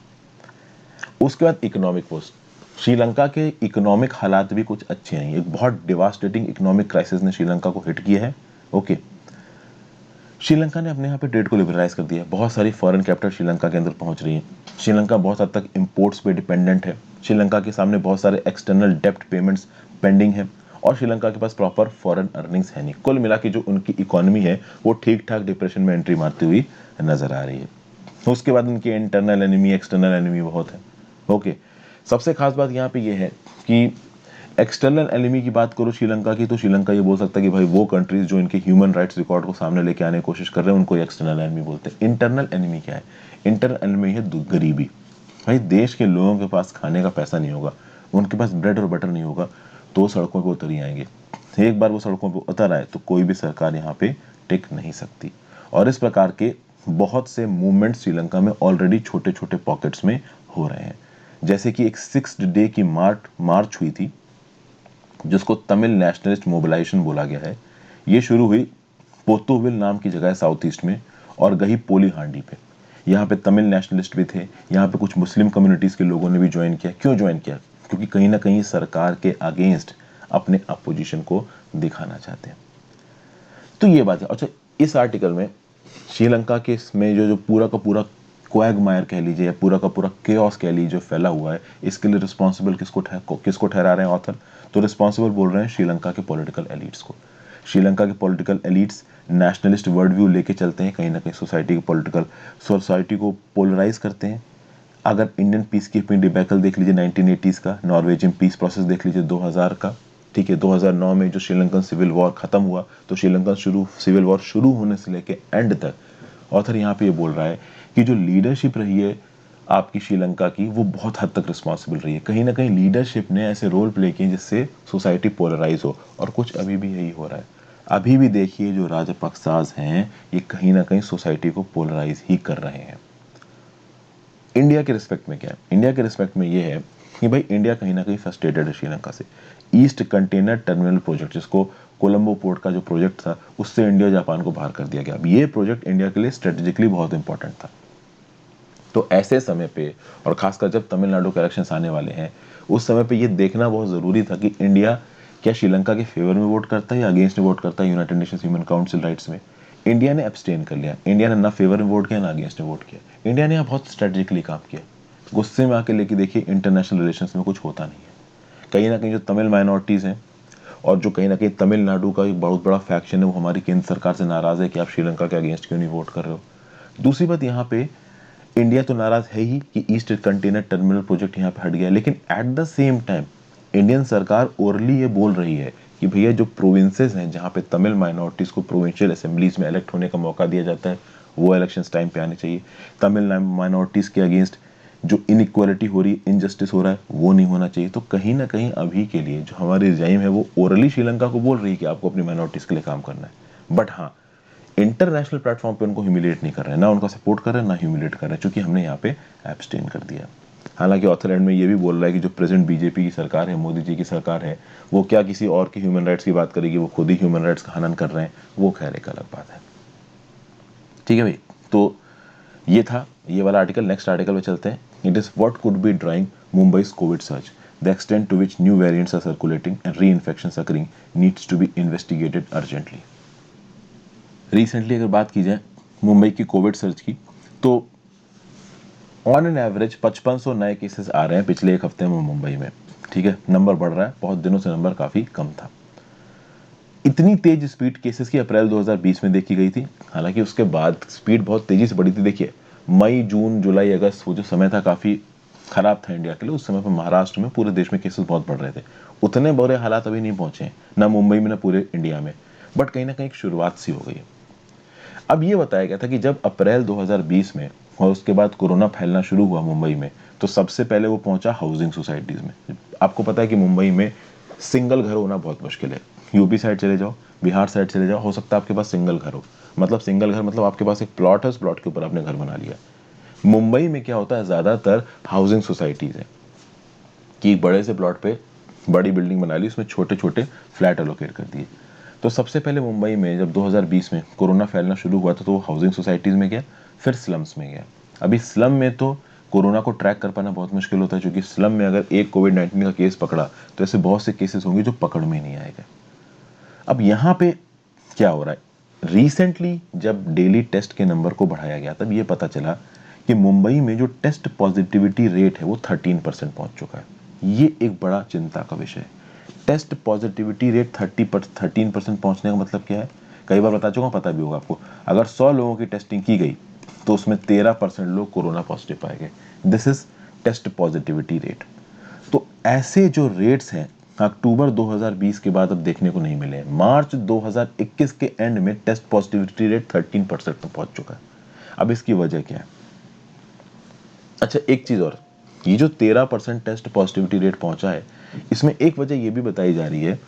उसके बाद इकोनॉमिक पोस्ट, श्रीलंका के इकोनॉमिक हालात भी कुछ अच्छे नहीं। एक बहुत डिवास्टेटिंग इकोनॉमिक क्राइसिस ने श्रीलंका को हिट किया है। ओके, श्रीलंका ने अपने यहाँ पे ट्रेड को लिबरलाइज कर दिया है। बहुत सारी फॉरेन कैपिटल श्रीलंका के अंदर पहुंच रही है। श्रीलंका बहुत हद तक इंपोर्ट्स पे डिपेंडेंट है। श्रीलंका के सामने बहुत सारे एक्सटर्नल डेप्ट पेमेंट्स पेंडिंग है और श्रीलंका के पास प्रॉपर फॉरेन अर्निंग्स है नहीं। कुल मिला के जो उनकी इकोनॉमी है वो ठीक ठाक डिप्रेशन में एंट्री मारती हुई नजर आ रही है। उसके बाद उनकी इंटरनल एनिमी, एक्सटर्नल एनिमी बहुत है। ओके, सबसे खास बात यहाँ पे ये है कि एक्सटर्नल एनिमी की बात करो श्रीलंका की, तो श्रीलंका ये बोल सकता है कि भाई वो कंट्रीज जो इनके ह्यूमन राइट्स रिकॉर्ड को सामने लेके आने की कोशिश कर रहे हैं उनको एक्सटर्नल एनिमी बोलते हैं। इंटरनल एनिमी क्या है? इंटरनल एनिमी है गरीबी। भाई देश के लोगों के पास खाने का पैसा नहीं होगा, उनके पास ब्रेड और बटर नहीं होगा, तो सड़कों पर उतर ही आएंगे। एक बार वो सड़कों पर उतर आए तो कोई भी सरकार यहाँ पे टिक नहीं सकती। और इस प्रकार के बहुत से मूवमेंट श्रीलंका में ऑलरेडी छोटे छोटे पॉकेट्स में हो रहे हैं। जैसे कि एक 6 डे की मार्च हुई थी जिसको तमिल नेशनलिस्ट मोबिलाइजेशन बोला गया है। ये शुरू हुई पोतुविल नाम की जगह है साउथ ईस्ट में और गई पोली हांडी पे। यहाँ पे तमिल नेशनलिस्ट भी थे, यहाँ पे कुछ मुस्लिम कम्युनिटीज के लोगों ने भी ज्वाइन किया। क्यों ज्वाइन किया? क्योंकि कहीं ना कहीं सरकार के अगेंस्ट अपने अपोजिशन को दिखाना चाहते हैं। तो ये बात है। अच्छा, इस आर्टिकल में श्रीलंका के इसमें जो जो पूरा का पूरा क्वैगमायर कह लीजिए या पूरा का पूरा केओस कह लीजिए जो फैला हुआ है, इसके लिए रिस्पॉन्सिबल किसको ठहरा रहे हैं ऑथर? तो रिस्पॉन्सिबल बोल रहे हैं श्रीलंका के पॉलिटिकल एलिट्स को। श्रीलंका के political elites nationalist world view लेके चलते हैं, कहीं ना कहीं सोसाइटी को पोलराइज करते हैं। अगर इंडियन पीस कीपिंग डिबैकल देख लीजिए 1980s का, नॉर्वेजियन पीस प्रोसेस देख लीजिए 2000 का, ठीक है, 2009 में जो श्रीलंकन सिविल वॉर खत्म हुआ, तो श्रीलंकन सिविल वॉर शुरू होने से लेके एंड तक ऑथर यहाँ पे ये बोल रहा है कि जो लीडरशिप रही है आपकी श्रीलंका की, वो बहुत हद तक रिस्पॉन्सिबल रही है। कहीं ना कहीं लीडरशिप ने ऐसे रोल प्ले किए जिससे सोसाइटी पोलराइज हो, और कुछ अभी भी यही हो रहा है। अभी भी देखिए जो राजपक्सास हैं ये कहीं ना कहीं सोसाइटी को पोलराइज ही कर रहे हैं। इंडिया के रिस्पेक्ट में क्या है? इंडिया के रिस्पेक्ट में ये है कि भाई इंडिया कहीं ना कहीं फ्रस्ट्रेटेड है श्रीलंका से। ईस्ट कंटेनर टर्मिनल प्रोजेक्ट, जिसको कोलंबो पोर्ट का जो प्रोजेक्ट था, उससे इंडिया जापान को बाहर कर दिया गया। अब ये प्रोजेक्ट इंडिया के लिए स्ट्रेटेजिकली बहुत इंपॉर्टेंट था। तो ऐसे समय पे, और खासकर जब तमिलनाडु के इलेक्शंस आने वाले हैं, उस समय पे ये देखना बहुत ज़रूरी था कि इंडिया क्या श्रीलंका के फेवर में वोट करता है या अगेंस्ट में वोट करता है United Nations human council rights में। इंडिया ने एब्सटेन कर लिया। इंडिया ने ना फेवर में वोट किया ना अगेंस्ट में वोट किया। इंडिया ने यहाँ बहुत स्ट्रेटेजिकली काम किया। गुस्से में आके लेके देखिए इंटरनेशनल रिलेशंस में कुछ होता नहीं है। कहीं ना कहीं जो तमिल माइनॉरिटीज़ हैं और जो कहीं ना कहीं तमिलनाडु का एक बहुत बड़ा फैक्शन है, वो हमारी केंद्र सरकार से नाराज़ है कि आप श्रीलंका के अगेंस्ट क्यों नहीं वोट कर रहे हो। दूसरी बात, यहाँ पे इंडिया तो नाराज है ही कि ईस्ट कंटेनर टर्मिनल प्रोजेक्ट यहाँ पे हट गया, लेकिन at the same time Indian सरकार ओरली ये बोल रही है कि भैया जो प्रोविंसेस हैं जहाँ पे तमिल माइनॉरिटीज़ को प्रोविंशियल असेंबलीज में इलेक्ट होने का मौका दिया जाता है, वो इलेक्शंस टाइम पे आने चाहिए। तमिल माइनॉरिटीज़ के अगेंस्ट जो इनइक्वालिटी हो रही है, इनजस्टिस हो रहा है, वो नहीं होना चाहिए। तो कहीं ना कहीं अभी के लिए जो हमारी रिजाइम है वो ओरली श्रीलंका को बोल रही है कि आपको अपनी माइनॉरिटीज़ के लिए काम करना है, बट हाँ इंटरनेशनल प्लेटफॉर्म पे उनको ह्यूमिलेट नहीं कर रहे हैं, ना उनका सपोर्ट कर रहे हैं ना ह्यूमिलेट कर रहे हैं, क्योंकि हमने यहाँ पे एब्सटेन कर दिया। हालांकि ऑथर एंड में ये भी बोल रहा है कि जो प्रेजेंट बीजेपी की सरकार है, मोदी जी की सरकार है, वो क्या किसी और के ह्यूमन राइट्स की बात करेगी, वो खुद ही ह्यूमन राइट्स का हनन कर रहे हैं, वो खैर एक अलग बात है। ठीक है भाई, तो ये था ये वाला आर्टिकल। नेक्स्ट आर्टिकल पे चलते हैं। It is what could be driving Mumbai's Covid surge, the extent to which new variants are circulating and reinfections occurring needs to be investigated urgently. Recently अगर बात की जाए मुंबई की कोविड सर्च की, तो ऑन एन एवरेज 5500 नए cases आ रहे हैं पिछले एक हफ्ते में मुंबई में। ठीक है, नंबर बढ़ रहा है, बहुत दिनों से नंबर काफी कम था। इतनी तेज स्पीड केसेस की अप्रैल 2020 में देखी गई थी, हालांकि उसके बाद स्पीड बहुत तेजी से बढ़ी थी। देखिए मई, जून, जुलाई, अगस्त, वो जो समय था काफी खराब था इंडिया के लिए। उस समय पर महाराष्ट्र में, पूरे देश में केसेस बहुत बढ़ रहे थे। उतने बुरे हालात अभी नहीं पहुंचे हैं, ना मुंबई में ना पूरे इंडिया में, बट कहीं ना कहीं एक शुरुआत सी हो गई है। अब ये बताया गया था कि जब अप्रैल 2020 में और उसके बाद कोरोना फैलना शुरू हुआ मुंबई में, तो सबसे पहले वो पहुंचा हाउसिंग सोसाइटीज में। आपको पता है कि मुंबई में सिंगल घर होना बहुत मुश्किल है। यूपी साइड चले जाओ, बिहार साइड चले जाओ, हो सकता है आपके पास सिंगल घर हो। मतलब सिंगल घर मतलब आपके पास एक प्लॉट है, उस प्लॉट के ऊपर आपने घर बना लिया। मुंबई में क्या होता है, ज्यादातर हाउसिंग सोसाइटीज है कि एक बड़े से प्लॉट पे बड़ी बिल्डिंग बना ली, उसमें छोटे छोटे फ्लैट एलोकेट कर दिए। तो सबसे पहले मुंबई में जब 2020 में कोरोना फैलना शुरू हुआ था, तो वो हाउसिंग सोसाइटीज में गया, फिर स्लम्स में गया। अभी स्लम में तो कोरोना को ट्रैक कर पाना बहुत मुश्किल होता है, क्योंकि स्लम में अगर एक कोविड-19 का केस पकड़ा तो ऐसे बहुत से केसेस होंगे जो पकड़ में नहीं आएगा। अब यहाँ पे क्या हो रहा है, रिसेंटली जब डेली टेस्ट के नंबर को बढ़ाया गया तब ये पता चला कि मुंबई में जो टेस्ट पॉजिटिविटी रेट है वो 13% पहुंच चुका है। ये एक बड़ा चिंता का विषय है। टेस्ट पॉजिटिविटी रेट 13% पहुंचने का मतलब क्या है, कई बार बता चुका हूं, पता भी होगा आपको। अगर 100 लोगों की टेस्टिंग की गई तो उसमें 13% लोग कोरोना पॉजिटिव पाए गए। This is test positivity rate. तो ऐसे जो रेट्स हैं अक्टूबर 2020 के बाद अब देखने को नहीं मिले हैं। मार्च 2021 के एंड में टेस्ट पॉजिटिविटी रेट 13% में पहुंच चुका है। अब इसकी वजह क्या है? अच्छा, एक चीज और, ये जो 13% टेस्ट पॉजिटिविटी रेट पहुंचा है, इसमें एक वजह ये भी बताई जा रही है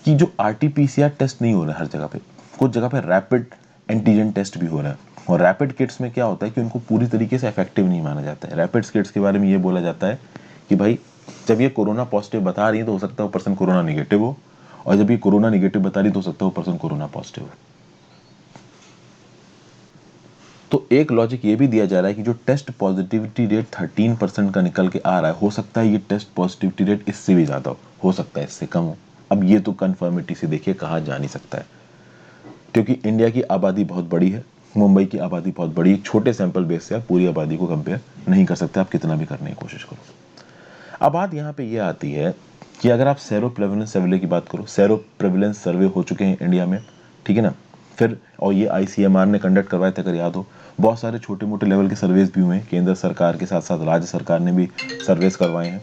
कि जो आरटीपीसीआर टेस्ट नहीं हो रहा है हर जगह पे, कुछ जगह पे रैपिड एंटीजन टेस्ट भी हो रहा है। और रैपिड किट्स में क्या होता है कि उनको पूरी तरीके से इफेक्टिव नहीं माना जाता है। रैपिड किट्स के बारे में ये बोला जाता है कि भाई जब ये कोरोना पॉजिटिव बता रही है तो हो सकता है वो पर्सन कोरोना निगेटिव हो, और जब ये कोरोना निगेटिव बता रही है तो हो सकता है वो पर्सन कोरोना पॉजिटिव हो। तो एक लॉजिक ये भी दिया जा रहा है कि जो टेस्ट पॉजिटिविटी रेट 13% का निकल के आ रहा है, हो सकता है ये टेस्ट पॉजिटिविटी रेट इससे भी ज्यादा हो सकता है इससे कम हो। अब ये तो कन्फर्मिटी से देखिए कहा जा नहीं सकता है, क्योंकि इंडिया की आबादी बहुत बड़ी है, मुंबई की आबादी बहुत बड़ी है। एक छोटे सैंपल बेस से आप पूरी आबादी को कंपेयर नहीं कर सकते, आप कितना भी करने की कोशिश करो। अब बात यहाँ पे ये आती है कि अगर आप सेरो प्रेवलेंस सर्वे की बात करो, सेरो प्रेवलेंस सर्वे हो चुके हैं इंडिया में, ठीक है ना, फिर और ये आईसीएमआर ने कंडक्ट करवाए थे, अगर याद हो। बहुत सारे छोटे मोटे लेवल के सर्वेस भी हुए हैं, केंद्र सरकार के साथ साथ राज्य सरकार ने भी सर्वेस करवाए हैं।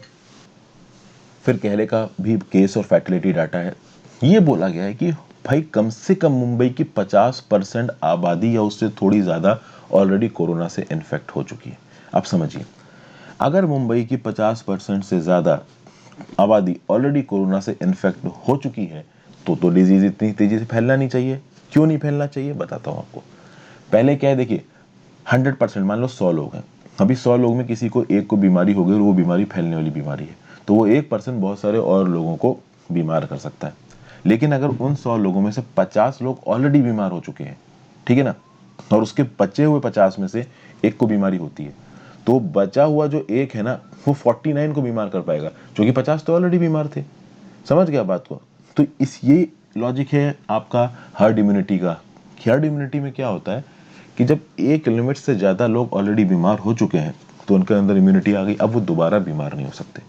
फिर कहले का भी केस और फैटिलिटी डाटा है। ये बोला गया है कि भाई कम से कम मुंबई की 50% आबादी या उससे थोड़ी ज्यादा ऑलरेडी कोरोना से इन्फेक्ट हो चुकी है। आप समझिए, अगर मुंबई की 50% से ज्यादा आबादी ऑलरेडी कोरोना से इन्फेक्ट हो चुकी है, तो डिजीज इतनी तेजी से फैलना नहीं चाहिए। क्यों नहीं फैलना चाहिए, बताता हूं आपको। पहले क्या है, देखिए 100%, मान लो 100 लोग हैं, अभी 100 लोग में किसी को एक को बीमारी हो गई और वो बीमारी फैलने वाली बीमारी है, तो वो एक पर्सन बहुत सारे और लोगों को बीमार कर सकता है। लेकिन अगर उन 100 लोगों में से 50 लोग ऑलरेडी बीमार हो चुके हैं, ठीक है ना, और उसके बचे हुए 50 में से एक को बीमारी होती है, तो बचा हुआ जो एक है ना, वो 49 को बीमार कर पाएगा, क्योंकि 50 तो ऑलरेडी बीमार थे। समझ गया बात को? तो इस ये लॉजिक है आपका हर्ड इम्यूनिटी का। हर्ड इम्यूनिटी में क्या होता है कि जब एक लिमिट से ज्यादा लोग ऑलरेडी बीमार हो चुके हैं तो उनके अंदर इम्यूनिटी आ गई, अब वो दोबारा बीमार नहीं हो सकते।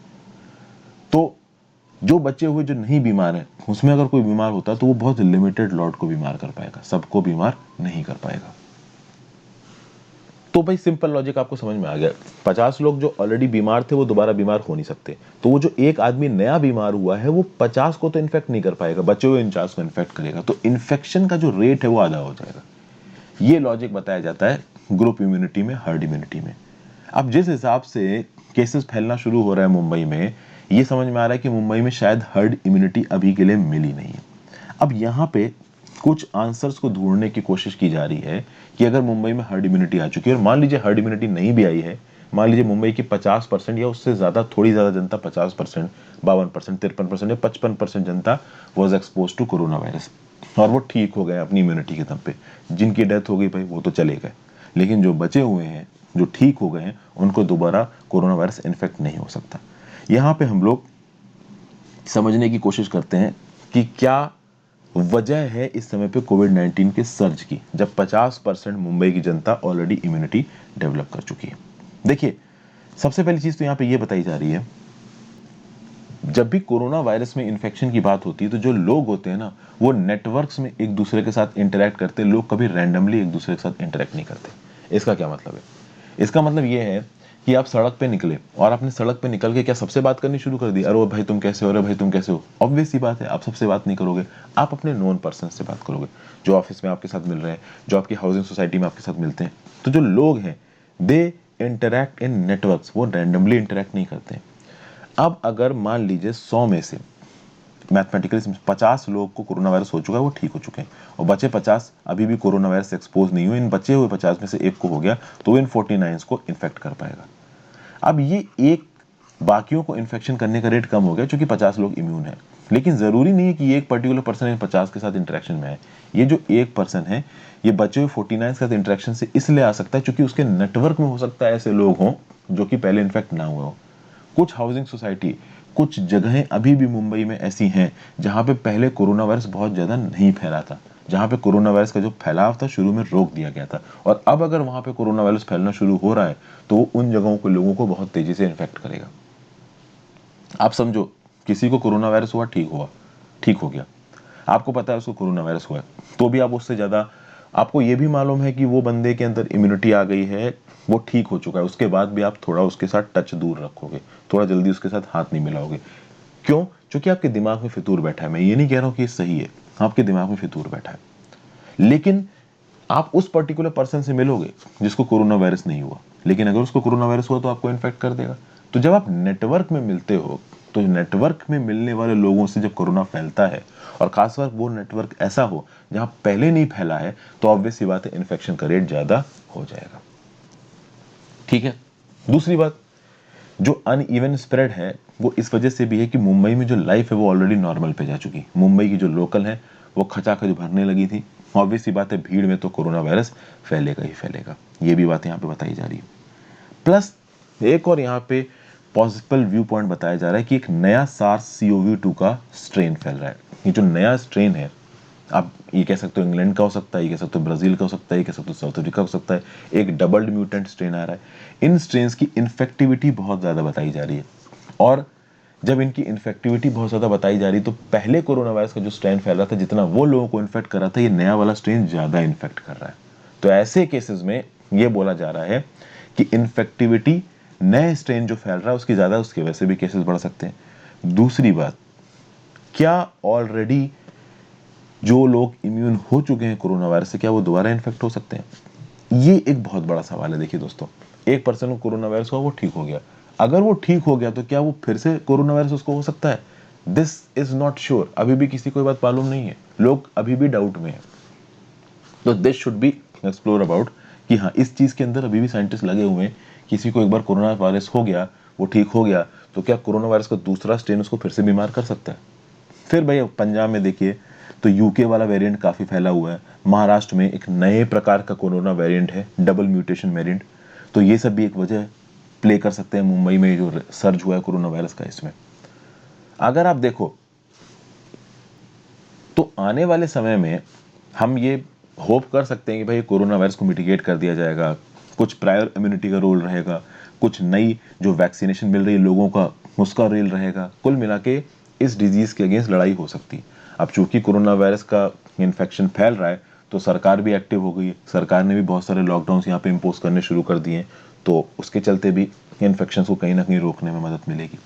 तो जो बचे हुए जो नहीं बीमार है, उसमें अगर कोई बीमार होता है तो वो बहुत लिमिटेड लॉट को बीमार कर पाएगा, सबको बीमार नहीं कर पाएगा। तो भाई सिंपल लॉजिक आपको समझ में आ गया। 50 लोग जो ऑलरेडी बीमार थे वो दोबारा बीमार हो नहीं सकते, तो वो जो एक आदमी नया बीमार हुआ है वो 50 को तो इन्फेक्ट नहीं कर पाएगा, बचे हुए 49 को इन्फेक्ट करेगा, तो इन्फेक्शन का जो रेट है वो आधा हो जाएगा। ये लॉजिक बताया जाता है ग्रुप इम्यूनिटी में, हर्ड इम्यूनिटी में। अब जिस हिसाब से केसेस फैलना शुरू हो रहा है मुंबई में, ये समझ में आ रहा है कि मुंबई में शायद हर्ड इम्यूनिटी अभी के लिए मिली नहीं है। अब यहाँ पे कुछ आंसर्स को ढूंढने की कोशिश की जा रही है कि अगर मुंबई में हर्ड इम्यूनिटी आ चुकी है, और मान लीजिए हर्ड इम्यूनिटी नहीं भी आई है, मान लीजिए मुंबई की 50% या उससे ज़्यादा, थोड़ी ज़्यादा जनता, 50%, 52%, 53% या 55% जनता was expose to corona virus, और वो ठीक हो गए अपनी इम्यूनिटी के दम पे। जिनकी डेथ हो गई भाई वो तो चले गए, लेकिन जो बचे हुए हैं, जो ठीक हो गए हैं, उनको दोबारा कोरोना वायरस इन्फेक्ट नहीं हो सकता। यहाँ पे हम लोग समझने की कोशिश करते हैं कि क्या वजह है इस समय पे कोविड-19 के सर्ज की, जब 50% मुंबई की जनता ऑलरेडी इम्यूनिटी डेवलप कर चुकी है। देखिए, सबसे पहली चीज तो यहाँ पे ये बताई जा रही है, जब भी कोरोना वायरस में इन्फेक्शन की बात होती है तो जो लोग होते हैं ना, वो नेटवर्क्स में एक दूसरे के साथ इंटरेक्ट करते हैं। लोग कभी रैंडमली एक दूसरे के साथ इंटरेक्ट नहीं करते। इसका क्या मतलब है? इसका मतलब ये है कि आप सड़क पे निकले और आपने सड़क पे निकल के क्या सबसे बात करनी शुरू कर दी? अरे ओ भाई तुम कैसे हो, अरे भाई तुम कैसे हो? ऑब्वियस सी बात है, आप सबसे बात नहीं करोगे, आप अपने नोन पर्सन से बात करोगे, जो ऑफिस में आपके साथ मिल रहे हैं, जो आपकी हाउसिंग सोसाइटी में आपके साथ मिलते हैं। तो जो लोग हैं, दे इंटरैक्ट इन नेटवर्क्स, वो रैंडमली इंटरैक्ट नहीं करते हैं। अब अगर मान लीजिए 100 में से मैथमेटिकली 50 लोग को कोरोना वायरस हो चुका है, वो ठीक हो चुके हैं, और बचे 50 अभी भी कोरोना वायरस से एक्सपोज नहीं हुए, इन बचे हुए 50 में से एक को हो गया, तो वो इन 49 को इन्फेक्ट कर पाएगा। अब ये एक, बाकियों को इन्फेक्शन करने का रेट कम हो गया क्योंकि 50 लोग इम्यून है, लेकिन जरूरी नहीं है कि ये एक पर्टिकुलर पर्सन इन 50 के साथ इंटरेक्शन में है। ये जो एक पर्सन है, ये बचे हुए 49 के साथ इंटरेक्शन से इसलिए आ सकता है क्योंकि उसके नेटवर्क में हो सकता है ऐसे लोग हों जो कि पहले इन्फेक्ट ना हुए हो। कुछ हाउसिंग सोसाइटी, कुछ जगहें अभी भी मुंबई में ऐसी हैं जहां पे पहले कोरोना वायरस बहुत ज्यादा नहीं फैला था, जहां पे कोरोना वायरस का जो फैलाव था शुरू में रोक दिया गया था, और अब अगर वहां पे कोरोना वायरस फैलना शुरू हो रहा है तो वो उन जगहों के लोगों को बहुत तेजी से इन्फेक्ट करेगा। आप समझो, किसी को कोरोना वायरस हुआ, ठीक हुआ, ठीक हो गया, आपको पता है उसको कोरोना वायरस हुआ है, तो भी आप उससे ज्यादा, आपको ये भी मालूम है कि वो बंदे के अंदर इम्यूनिटी आ गई है, वो ठीक हो चुका है, उसके बाद भी आप थोड़ा उसके साथ टच दूर रखोगे, थोड़ा जल्दी उसके साथ हाथ नहीं मिलाओगे। क्यों? क्योंकि आपके दिमाग में फितूर बैठा है। मैं ये नहीं कह रहा हूं कि ये सही है, आपके दिमाग में फितूर बैठा है, लेकिन आप उस पर्टिकुलर पर्सन से मिलोगे जिसको कोरोना वायरस नहीं हुआ, लेकिन अगर उसको कोरोना वायरस हुआ तो आपको इन्फेक्ट कर देगा। तो जब आप नेटवर्क में मिलते हो, तो नेटवर्क में मिलने वाले लोगों से जब कोरोना फैलता है, और खासकर वो नेटवर्क ऐसा हो जहां पहले नहीं फैला है, तो ऑब्वियस सी बात है, इन्फेक्शन का रेट ज्यादा हो जाएगा। ठीक है। दूसरी बात, जो अनइवन स्प्रेड है वो इस वजह से भी है कि मुंबई में जो लाइफ है वो ऑलरेडी नॉर्मल पे जा चुकी है। मुंबई की जो लोकल है वो खचाखच भरने लगी थी, ऑब्वियस सी बात है, भीड़ में तो कोरोना वायरस फैलेगा ही फैलेगा। ये भी बात यहाँ पे बताई जा रही है। प्लस एक और यहाँ पे पॉसिबल व्यू पॉइंट बताया जा रहा है कि एक नया सार्स CoV-2 का स्ट्रेन फैल रहा है। ये जो नया स्ट्रेन है, आप ये कह सकते हो इंग्लैंड का हो सकता है, ये कह सकते हो ब्राजील का हो सकता है, ये कह सकते हो साउथ अफ्रीका हो सकता है, एक डबल्ड म्यूटेंट स्ट्रेन आ रहा है। इन स्ट्रेन्स की इन्फेक्टिविटी बहुत ज़्यादा बताई जा रही है, और जब इनकी इन्फेक्टिविटी बहुत ज़्यादा बताई जा रही है, तो पहले कोरोना वायरस का जो स्ट्रेन फैल रहा था, जितना वो लोगों को इन्फेक्ट कर रहा था, ये नया वाला स्ट्रेन ज़्यादा इन्फेक्ट कर रहा है। तो ऐसे केसेस में ये बोला जा रहा है कि इन्फेक्टिविटी नए स्ट्रेन जो फैल रहा है उसकी ज़्यादा, उसके वैसे भी केसेस बढ़ सकते हैं। दूसरी बात, क्या ऑलरेडी जो लोग इम्यून हो चुके हैं कोरोना वायरस से, क्या वो दोबारा इन्फेक्ट हो सकते हैं? ये एक बहुत बड़ा सवाल है। देखिए दोस्तों, एक पर्सन को कोरोना वायरस हुआ, वो ठीक हो गया, अगर वो ठीक हो गया तो क्या वो फिर से कोरोना वायरस उसको हो सकता है? This is not sure. अभी भी किसी को ये बात मालूम नहीं है, लोग अभी भी डाउट में है। तो this should be explore about कि हाँ, इस चीज के अंदर अभी भी साइंटिस्ट लगे हुए हैं। किसी को एक बार कोरोना वायरस हो गया, वो ठीक हो गया, तो क्या कोरोना वायरस का दूसरा स्ट्रेन उसको फिर से बीमार कर सकता है? फिर भाई पंजाब में देखिए तो यूके वाला वेरिएंट काफी फैला हुआ है, महाराष्ट्र में एक नए प्रकार का कोरोना वेरिएंट है, डबल म्यूटेशन वेरिएंट। तो ये सब भी एक वजह प्ले कर सकते हैं मुंबई में जो सर्ज हुआ है कोरोना वायरस का। इसमें अगर आप देखो तो आने वाले समय में हम ये होप कर सकते हैं कि भाई कोरोना वायरस को मिटिगेट कर दिया जाएगा, कुछ प्रायर इम्यूनिटी का रोल रहेगा, कुछ नई जो वैक्सीनेशन मिल रही है लोगों का, उसका रोल रहेगा। कुल मिला के इस डिजीज के अगेंस्ट लड़ाई हो सकती है। अब चूंकि कोरोना वायरस का इन्फेक्शन फैल रहा है, तो सरकार भी एक्टिव हो गई है, सरकार ने भी बहुत सारे लॉकडाउन यहाँ पे इम्पोज करने शुरू कर दिए हैं, तो उसके चलते भी इन्फेक्शन को कहीं ना कहीं रोकने में मदद मिलेगी।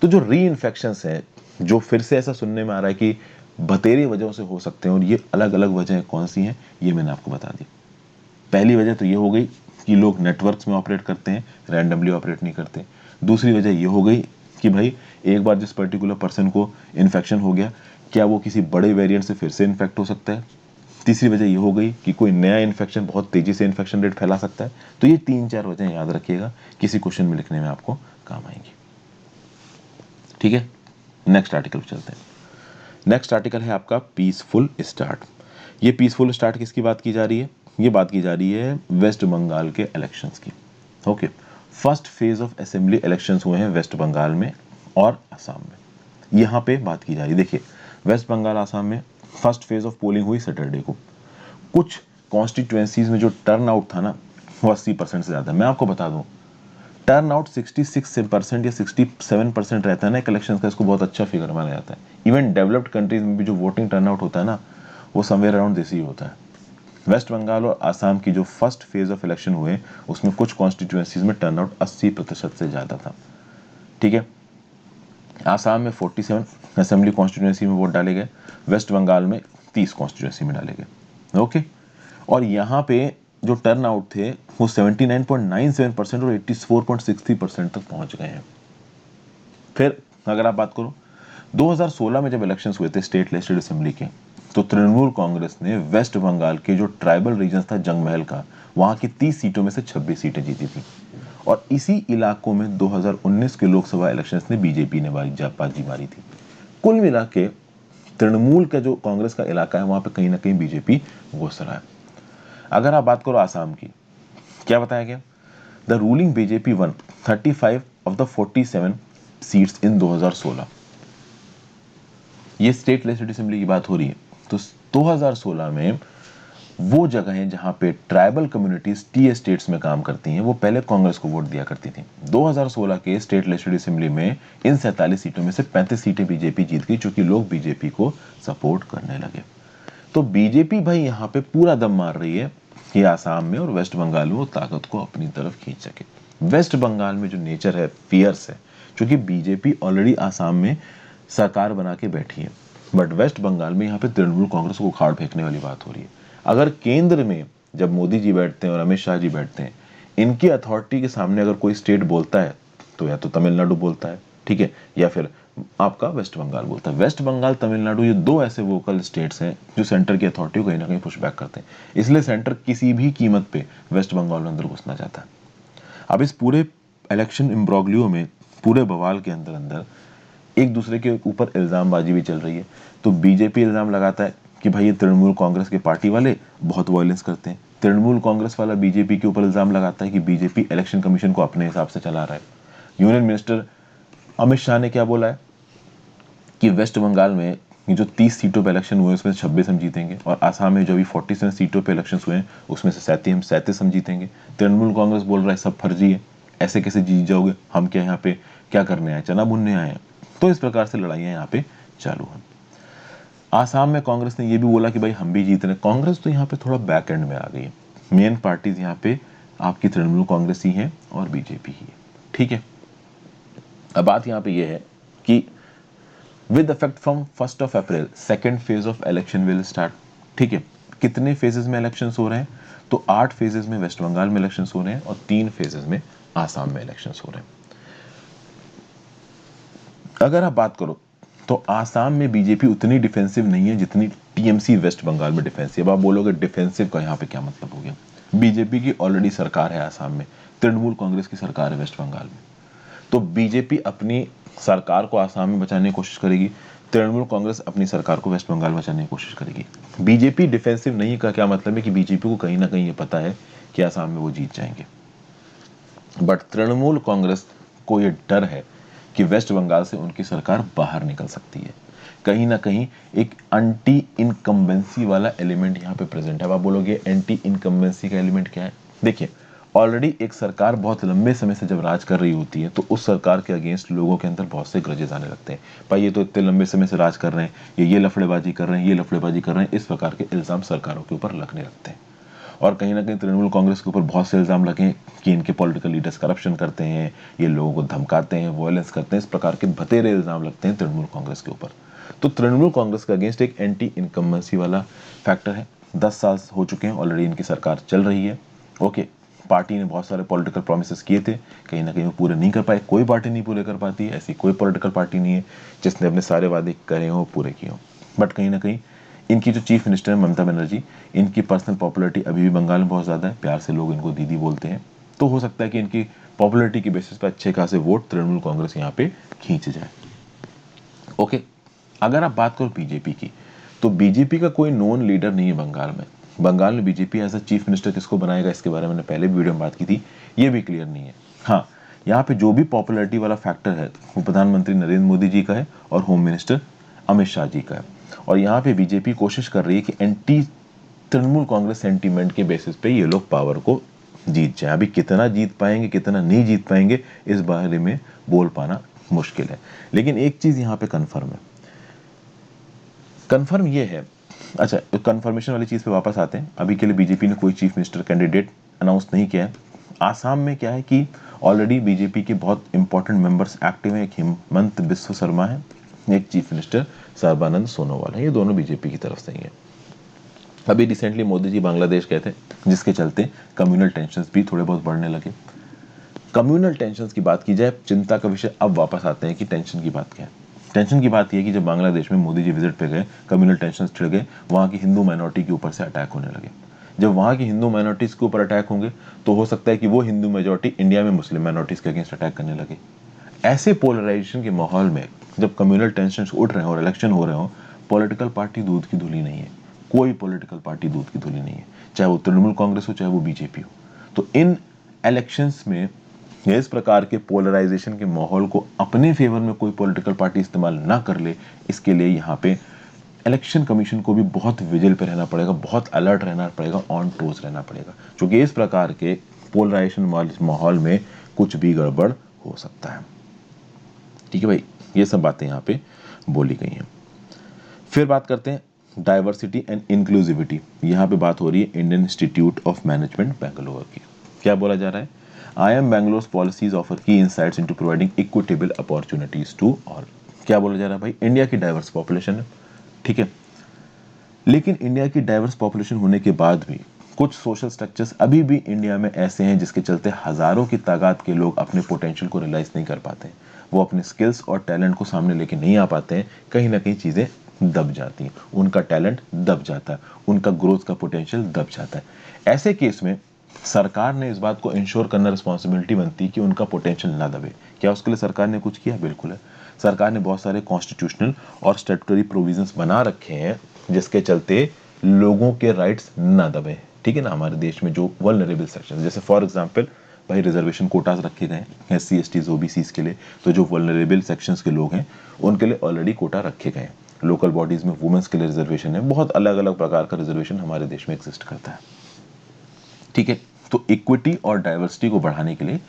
तो जो री इन्फेक्शंस है, जो फिर से ऐसा सुनने में आ रहा है कि बतेरी वजहों से हो सकते हैं, और ये अलग अलग वजह कौन सी हैं, ये मैंने आपको बता दी। पहली वजह तो ये हो गई कि लोग नेटवर्क्स में ऑपरेट करते हैं, रैंडमली ऑपरेट नहीं करते। दूसरी वजह ये हो गई कि भाई एक बार जिस पर्टिकुलर पर्सन को इन्फेक्शन हो गया, क्या वो किसी बड़े वेरिएंट से फिर से इन्फेक्ट हो सकता है? तीसरी वजह ये हो गई कि कोई नया इन्फेक्शन बहुत तेजी से इन्फेक्शन रेट फैला सकता है। तो ये 3-4 वजह याद रखिएगा, किसी क्वेश्चन में लिखने में आपको काम आएंगी। ठीक है, नेक्स्ट आर्टिकल पे चलते हैं। नेक्स्ट आर्टिकल है आपका पीसफुल स्टार्ट। ये पीसफुल स्टार्ट किसकी बात की जा रही है? ये बात की जा रही है वेस्ट बंगाल के इलेक्शंस की। Okay, first phase of assembly elections हुए हैं वेस्ट बंगाल में और असम में। यहाँ पे बात की जा रही है, देखिए वेस्ट बंगाल असम में फर्स्ट फेज ऑफ पोलिंग हुई सैटरडे को। कुछ कॉन्स्टिट्यूएंसीज में जो टर्न आउट था ना वो 80% से ज़्यादा। मैं आपको बता दूं, टर्न आउट 66% या 67% रहता है ना एक इलेक्शन का, इसको बहुत अच्छा फिगर माना जाता है। इवन डेवलप्ड कंट्रीज में भी जो वोटिंग टर्न आउट होता है ना, वो समवेयर अराउंड दिस ही होता है। वेस्ट बंगाल और आसाम की जो फर्स्ट फेज ऑफ इलेक्शन हुए, उसमें कुछ कॉन्स्टिट्यूएंसीज में टर्न आउट 80% से ज़्यादा था। ठीक है, आसाम में 47 असेंबली कॉन्स्टिट्यूएंसी में वोट डाले गए, वेस्ट बंगाल में 30 कॉन्स्टिट्यूएंसी में डाले गए। ओके, और यहाँ पे जो टर्न आउट थे वो 79.97% और 84.63% तक पहुंच गए हैं। फिर अगर आप बात करो 2016 में जब इलेक्शंस हुए थे स्टेट लेजिस्लेटिव असेंबली के, तो तृणमूल कांग्रेस ने वेस्ट बंगाल के जो ट्राइबल रीजन था जंगमहल का, वहां की 30 सीटों में से 26 सीटें जीती थी। और इसी इलाकों में 2019 के लोकसभा इलेक्शंस ने बीजेपी ने बाजी मारी थी। कुल मिला के तृणमूल का जो कांग्रेस का इलाका है वहां पे कहीं ना कहीं बीजेपी घुस रहा है। अगर आप बात करो आसाम की, क्या बताया गया? The ruling BJP one 35 of the 47 seats in 2016। ये स्टेट लेजिस्लेटिव असेंबली की बात हो रही है। तो 2016 में वो जगह है जहां पे ट्राइबल कम्युनिटीज टी एस्टेट्स में काम करती हैं, वो पहले कांग्रेस को वोट दिया करती थी। 2016 के स्टेट लेजिस्लेटिव असेंबली में इन 47 सीटों में से 35 सीटें बीजेपी जीत गई, चूंकि लोग बीजेपी को सपोर्ट करने लगे। तो बीजेपी भाई यहाँ पे पूरा दम मार रही है कि आसाम में और वेस्ट बंगाल में वो ताकत को अपनी तरफ खींच सके। वेस्ट बंगाल में जो नेचर है फियर्स है, क्योंकि बीजेपी ऑलरेडी आसाम में सरकार बना के बैठी है, बट वेस्ट बंगाल में यहाँ पे तृणमूल कांग्रेस को उखाड़ फेंकने वाली बात हो रही है। अगर केंद्र में जब मोदी जी बैठते हैं और अमित शाह जी बैठते हैं, इनकी अथॉरिटी के सामने अगर कोई स्टेट बोलता है तो या तो तमिलनाडु बोलता है, ठीक है, या फिर आपका वेस्ट बंगाल बोलता है। वेस्ट बंगाल, तमिलनाडु, ये दो ऐसे वोकल स्टेट्स हैं जो सेंटर की अथॉरिटी को कहीं ना कहीं पुश बैक करते हैं। इसलिए सेंटर किसी भी कीमत पे वेस्ट बंगाल में अंदर घुसना चाहता है। अब इस पूरे इलेक्शन इम्ब्रोग्लियो में, पूरे बवाल के अंदर अंदर एक दूसरे के ऊपर इल्जामबाजी भी चल रही है। तो बीजेपी इल्जाम लगाता है कि भाई ये तृणमूल कांग्रेस के पार्टी वाले बहुत वायलेंस करते हैं। तृणमूल कांग्रेस वाला बीजेपी के ऊपर इल्जाम लगाता है कि बीजेपी इलेक्शन कमीशन को अपने हिसाब से चला रहा है। यूनियन मिनिस्टर अमित शाह ने क्या बोला है कि वेस्ट बंगाल में जो 30 सीटों पे इलेक्शन हुए उसमें से 26 हम जीतेंगे, और आसाम में जो अभी 47 सीटों पे इलेक्शन हुए हैं उसमें से 37 हम जीतेंगे। तृणमूल कांग्रेस बोल रहा है सब फर्जी है, ऐसे कैसे जीत जाओगे, हम क्या यहाँ पे क्या करने आए, चना बुनने आए हैं। तो इस प्रकार से लड़ाइयाँ यहाँ पे चालू हैं। आसाम में कांग्रेस ने यह भी बोला कि भाई हम भी जीत रहे हैं। कांग्रेस तो यहाँ पे थोड़ा बैक एंड में आ गई है। मेन पार्टीज यहाँ पे आपकी तृणमूल कांग्रेस ही है और बीजेपी ही है। ठीक है, अब बात यहाँ पे ये है कि with effect from 1 April second phase of election will start. ठीक है, कितने फेजेस में इलेक्शंस हो रहे हैं? तो 8 फेजेस में वेस्ट बंगाल में इलेक्शंस हो रहे हैं और 3 फेजेस में आसाम में इलेक्शंस हो रहे हैं। अगर आप बात करो तो आसाम में बीजेपी उतनी डिफेंसिव नहीं है जितनी टीएमसी वेस्ट बंगाल में डिफेंसिव। अब आप बोलोगे डिफेंसिव का यहाँ पे क्या मतलब हो गया? बीजेपी की ऑलरेडी सरकार है आसाम में, तृणमूल कांग्रेस की सरकार है वेस्ट बंगाल में। तो बीजेपी अपनी सरकार को आसाम में बचाने की कोशिश करेगी, तृणमूल कांग्रेस अपनी सरकार को वेस्ट बंगाल बचाने की कोशिश करेगी। बीजेपी डिफेंसिव नहीं का क्या मतलब है कि बीजेपी को कहीं ना कहीं ये पता है कि आसाम में वो जीत जाएंगे, बट तृणमूल कांग्रेस को ये डर है कि वेस्ट बंगाल से उनकी सरकार बाहर निकल सकती है। कहीं ना कहीं एक एंटी इनकम्बेंसी वाला एलिमेंट यहाँ पे प्रेजेंट है। अब आप बोलोगे एंटी इनकम्बेंसी का एलिमेंट क्या है? देखिए, ऑलरेडी एक सरकार बहुत लंबे समय से जब राज कर रही होती है तो उस सरकार के अगेंस्ट लोगों के अंदर बहुत से ग्रजेस आने लगते हैं। भाई ये तो इतने लंबे समय से राज कर रहे हैं, ये लफड़ेबाजी कर रहे हैं, ये लफड़ेबाजी कर रहे हैं, इस प्रकार के इल्जाम सरकारों के ऊपर लगने लगते हैं। और कहीं ना कहीं तृणमूल कांग्रेस के ऊपर बहुत से इल्जाम लगे कि इनके पॉलिटिकल लीडर्स करप्शन करते हैं, ये लोगों को धमकाते हैं, वायलेंस करते हैं, इस प्रकार के बतेरे इल्जाम लगते हैं तृणमूल कांग्रेस के ऊपर। तो तृणमूल कांग्रेस के अगेंस्ट एक एंटी इनकम्बेंसी वाला फैक्टर है। 10 साल हो चुके हैं ऑलरेडी इनकी सरकार चल रही है। ओके, पार्टी ने बहुत सारे पॉलिटिकल प्रोमिस किए थे, कहीं ना कहीं वो पूरे नहीं कर पाए। कोई पार्टी नहीं पूरे कर पाती है, ऐसी कोई पॉलिटिकल पार्टी नहीं है जिसने अपने सारे वादे करे हों, पूरे किए हों। बट कहीं ना कहीं इनकी जो चीफ मिनिस्टर है ममता बनर्जी, इनकी पर्सनल पॉपुलैरिटी अभी भी बंगाल में बहुत ज़्यादा है, प्यार से लोग इनको दीदी बोलते हैं। तो हो सकता है कि इनकी पॉपुलैरिटी की बेसिस पर अच्छे खासे वोट तृणमूल कांग्रेस यहाँ पे खींच जाए। ओके, अगर आप बात करो बीजेपी की, तो बीजेपी का कोई नोन लीडर नहीं है बंगाल में। बंगाल में BJP as a chief minister किसको बनाएगा, इसके बारे में मैंने पहले वीडियो में बात की थी, ये भी क्लियर नहीं है। हाँ, यहाँ पे जो भी पॉपुलैरिटी वाला फैक्टर है वो प्रधानमंत्री नरेंद्र मोदी जी का है और होम मिनिस्टर अमित शाह जी का है। और यहाँ पे बीजेपी कोशिश कर रही है कि एंटी तृणमूल कांग्रेस सेंटीमेंट के बेसिस पे ये लोग पावर को जीत जाए। अभी कितना जीत पाएंगे कितना नहीं जीत पाएंगे इस बारे में बोल पाना मुश्किल है, लेकिन एक चीज यहाँ पे कंफर्म है। कंफर्म ये है, अच्छा कंफर्मेशन वाली चीज पे वापस आते हैं। अभी के लिए बीजेपी ने कोई चीफ मिनिस्टर कैंडिडेट अनाउंस नहीं किया है। आसाम में क्या है कि ऑलरेडी बीजेपी के बहुत इंपॉर्टेंट मेंबर्स एक्टिव हैं। एक हिमंत बिस्व शर्मा है, एक चीफ मिनिस्टर सर्बानंद सोनोवाल है, ये दोनों बीजेपी की तरफ से ही है। अभी रिसेंटली मोदी जी बांग्लादेश गए थे, जिसके चलते कम्युनल टेंशंस भी थोड़े बहुत बढ़ने लगे। कम्युनल टेंशंस की बात की जाए, चिंता का विषय अब वापस आते हैं कि टेंशन की बात क्या है। टेंशन की बात यह कि जब बांग्लादेश में मोदी जी विजिट पे गए, कम्युनल टेंशंस छिड़ गए, वहां की हिंदू माइनॉरिटी के ऊपर से अटैक होने लगे। जब वहां की हिंदू माइनॉरिटीज के ऊपर अटैक होंगे तो हो सकता है कि वो हिंदू मेजोरिटी इंडिया में मुस्लिम माइनॉरिटीज के अगेंस्ट अटैक करने लगे। ऐसे पोलराइजेशन के माहौल में जब कम्युनल टेंशन उठ रहे हो और इलेक्शन हो रहे हो, पॉलिटिकल पार्टी दूध की धुली नहीं है। कोई पॉलिटिकल पार्टी दूध की धुली नहीं है, चाहे वो तृणमूल कांग्रेस हो चाहे वो बीजेपी हो। तो इन इलेक्शंस में इस प्रकार के पोलराइजेशन के माहौल को अपने फेवर में कोई पॉलिटिकल पार्टी इस्तेमाल ना कर ले, इसके लिए यहाँ पे इलेक्शन कमीशन को भी बहुत विजिल पे रहना पड़ेगा, बहुत अलर्ट रहना पड़ेगा, ऑन टोज रहना पड़ेगा, क्योंकि इस प्रकार के पोलराइजेशन माहौल में कुछ भी गड़बड़ हो सकता है। ठीक है भाई, ये सब बातें यहाँ पे बोली गई हैं। फिर बात करते हैं डाइवर्सिटी एंड इंक्लूसिविटी। यहाँ पे बात हो रही है Indian institute of management Bangalore की। क्या बोला जा रहा है, IIM Bangalore's policies offer key insights into providing equitable opportunities to all। क्या बोला जा रहा है भाई, इंडिया की डाइवर्स पॉपुलेशन है, ठीक है, लेकिन इंडिया की डाइवर्स पॉपुलेशन होने के बाद भी कुछ सोशल स्ट्रक्चर्स अभी भी इंडिया में ऐसे हैं जिसके चलते हजारों की तादाद के लोग अपने पोटेंशियल को रियलाइज नहीं कर पाते हैं। वो अपने स्किल्स और टैलेंट को सामने लेके नहीं आ पाते हैं, कहीं ना कहीं चीजें दब जाती हैं, उनका टैलेंट दब जाता है, उनका ग्रोथ का पोटेंशियल दब जाता है। ऐसे केस में सरकार ने इस बात को इंश्योर करना रिस्पॉन्सिबिलिटी बनती है कि उनका पोटेंशियल ना दबे। क्या उसके लिए सरकार ने कुछ किया? बिल्कुल है, सरकार ने बहुत सारे कॉन्स्टिट्यूशनल और स्टैट्यूटरी प्रोविजंस बना रखे हैं जिसके चलते लोगों के राइट्स ना दबे। ठीक है ना, हमारे देश में जो वल्नरेबल सेक्शन, जैसे फॉर एग्जांपल भाई रिजर्वेशन कोटास रखे गए हैं SC STs OBCs के लिए, तो जो वल्नरेबल सेक्शंस के लोग हैं उनके लिए ऑलरेडी कोटा रखे गए हैं। लोकल बॉडीज में वुमेन्स के लिए रिजर्वेशन है, बहुत अलग अलग प्रकार का रिजर्वेशन हमारे देश में एग्जिस्ट करता है। ठीक है, तो इक्विटी और डाइवर्सिटी को बढ़ाने के लिए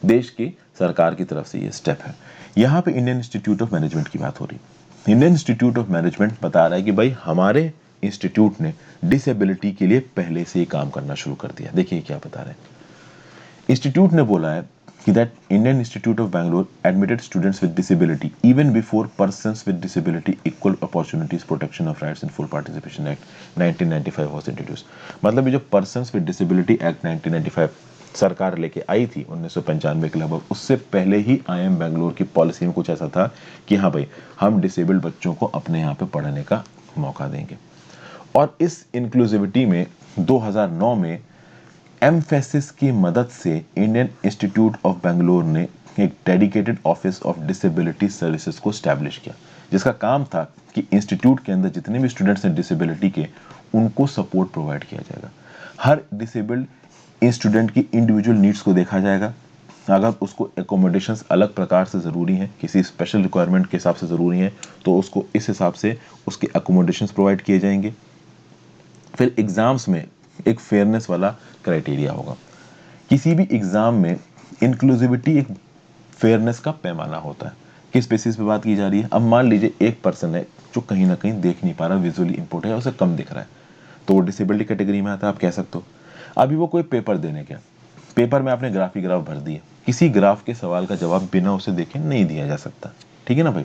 देश की सरकार की तरफ से ये स्टेप है। यहाँ पे इंडियन इंस्टीट्यूट ऑफ मैनेजमेंट की बात हो रही है। इंडियन इंस्टीट्यूट ऑफ मैनेजमेंट बता रहा है कि भाई हमारे इंस्टीट्यूट ने डिसेबिलिटी के लिए पहले से ही काम करना शुरू कर दिया। देखिए क्या बता रहे हैं, इंस्टीट्यूट ने बोला है कि that Indian institute of Bangalore admitted students with disability even before persons with disability equal opportunities protection of rights in full participation act 1995 was introduced. मतलब ये जो पर्सन्स विद डिसेबिलिटी एक्ट 1995 सरकार लेके आई थी 1995 के लगभग, उससे पहले ही IIM बैंगलोर की पॉलिसी में कुछ ऐसा था कि हाँ भाई हम डिसेबल्ड बच्चों को अपने यहाँ पे पढ़ने का मौका देंगे। और इस इंक्लूसिविटी में 2009 में एमफेसिस की मदद से इंडियन इंस्टीट्यूट ऑफ बैंगलोर ने एक dedicated office of disability services को स्टैब्लिश किया, जिसका काम था कि इंस्टीट्यूट के अंदर जितने भी स्टूडेंट्स हैं डिसेबिलिटी के, उनको सपोर्ट प्रोवाइड किया जाएगा। हर डिसेबल्ड स्टूडेंट की इंडिविजुअल नीड्स को देखा जाएगा। अगर उसको एकोमोडेशंस अलग प्रकार से ज़रूरी हैं, किसी स्पेशल रिक्वायरमेंट के हिसाब से ज़रूरी हैं, तो उसको इस हिसाब से उसके एकोमोडेशंस प्रोवाइड किए जाएंगे। फिर एग्जाम्स में एक फेयरनेस वाला क्राइटेरिया होगा। किसी भी एग्जाम में इंक्लूसिविटी एक फेयरनेस का पैमाना होता है। किस बेसिस पे बात की जा रही है, अब मान लीजिए एक पर्सन है जो कहीं ना कहीं देख नहीं पा रहा, विजुअली इंपोर्ट है, उसे कम दिख रहा है, तो वो डिसेबिलिटी कैटेगरी में आता है, आप कह सकते हो। अभी वो कोई पेपर देने गया, पेपर में आपने ग्राफ ही ग्राफ भर दिए, किसी ग्राफ के सवाल का जवाब बिना उसे देखे नहीं दिया जा सकता। ठीक है ना भाई,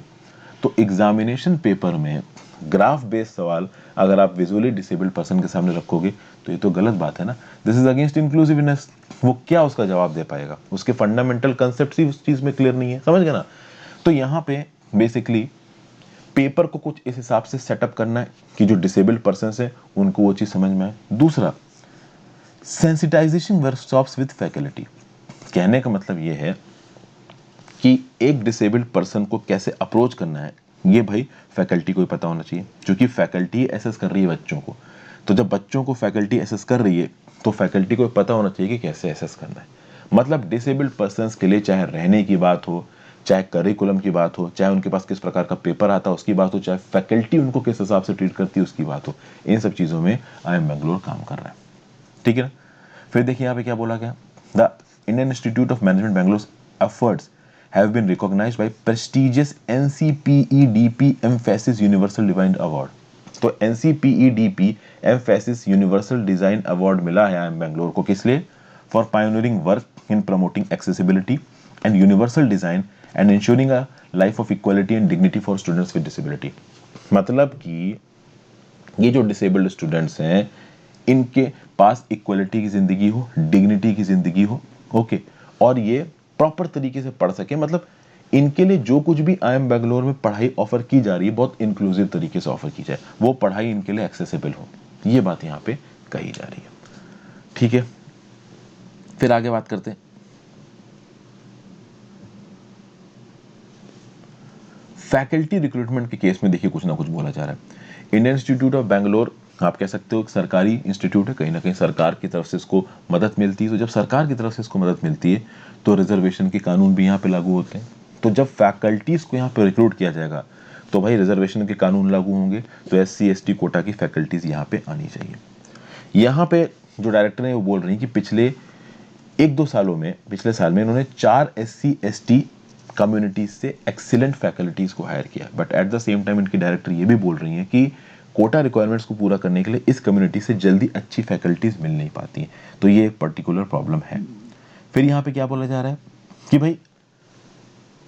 तो एग्जामिनेशन पेपर में ग्राफ बेस्ड सवाल अगर आप विजुअली डिसेबल्ड पर्सन के सामने रखोगे तो ये तो गलत बात है ना, दिस इज अगेंस्ट इंक्लूसिवनेस। वो क्या उसका जवाब दे पाएगा, उसके फंडामेंटल कंसेप्ट ही उस चीज में क्लियर नहीं है, समझ गए ना। तो यहाँ पे बेसिकली पेपर को कुछ इस हिसाब से सेटअप करना है कि जो डिसेबल्ड पर्सन है उनको वो चीज समझ में आए। दूसरा, सेंसिटाइजेशन वर्कशॉप्स विद फैकल्टी। कहने का मतलब ये है कि एक डिसेबल्ड पर्सन को कैसे अप्रोच करना है, ये भाई फैकल्टी को ही पता होना चाहिए, क्योंकि फैकल्टी एसेस कर रही है बच्चों को। तो जब बच्चों को फैकल्टी एसेस कर रही है तो फैकल्टी को पता होना चाहिए कि कैसे एसेस करना है। मतलब डिसेबल्ड पर्सन्स के लिए चाहे रहने की बात हो, चाहे करिकुलम की बात हो, चाहे उनके पास किस प्रकार का पेपर आता है उसकी बात हो, चाहे फैकल्टी उनको किस हिसाब से ट्रीट करती है उसकी बात हो, इन सब चीज़ों में IIM बेंगलोर काम कर रहा है। ठीक है ना। फिर देखिए यहाँ पे क्या बोला गया, the Indian institute of management Bangalore efforts have been recognized by prestigious NCPEDP Emphasis Universal Design Award। तो NCPEDP Emphasis Universal Design Award मिला है IIM बेंगलोर को, किस लिए? For pioneering work in promoting accessibility and universal design and ensuring a life of equality and dignity for students with disability। मतलब कि ये जो डिसेबल्ड स्टूडेंट्स हैं इनके पास इक्वलिटी की जिंदगी हो, डिग्निटी की जिंदगी हो, ओके, और ये प्रॉपर तरीके से पढ़ सके। मतलब इनके लिए जो कुछ भी IIM बेंगलोर में पढ़ाई ऑफर की जा रही है बहुत इंक्लूसिव तरीके से ऑफर की जाए, वो पढ़ाई इनके लिए एक्सेसिबल हो, ये बात यहाँ पे कही जा रही है। ठीक है, फिर आगे बात करते हैं। फैकल्टी रिक्रूटमेंट के केस में देखिए कुछ ना कुछ बोला जा रहा है। इंडियन इंस्टीट्यूट ऑफ बेंगलोर आप कह सकते हो सरकारी इंस्टीट्यूट है, कहीं ना कहीं सरकार की तरफ से इसको मदद मिलती है। तो जब सरकार की तरफ से इसको मदद मिलती है तो रिजर्वेशन के कानून भी यहाँ पे लागू होते हैं। तो जब फैकल्टीज को यहाँ पे रिक्रूट किया जाएगा तो भाई रिजर्वेशन के कानून लागू होंगे, तो SC ST कोटा की फैकल्टीज यहाँ पे आनी चाहिए। यहाँ पे जो डायरेक्टर है वो बोल रही है कि पिछले 1-2 सालों में, पिछले साल में इन्होंने 4 SC ST कम्युनिटीज से एक्सीलेंट फैकल्टीज को हायर किया, but at the same time इनकी डायरेक्टर ये भी बोल रही हैं कि कोटा रिक्वायरमेंट्स को पूरा करने के लिए इस कम्युनिटी से जल्दी अच्छी फैकल्टीज मिल नहीं पाती हैं। तो ये एक पर्टिकुलर प्रॉब्लम है। फिर यहाँ पे क्या बोला जा रहा है कि भाई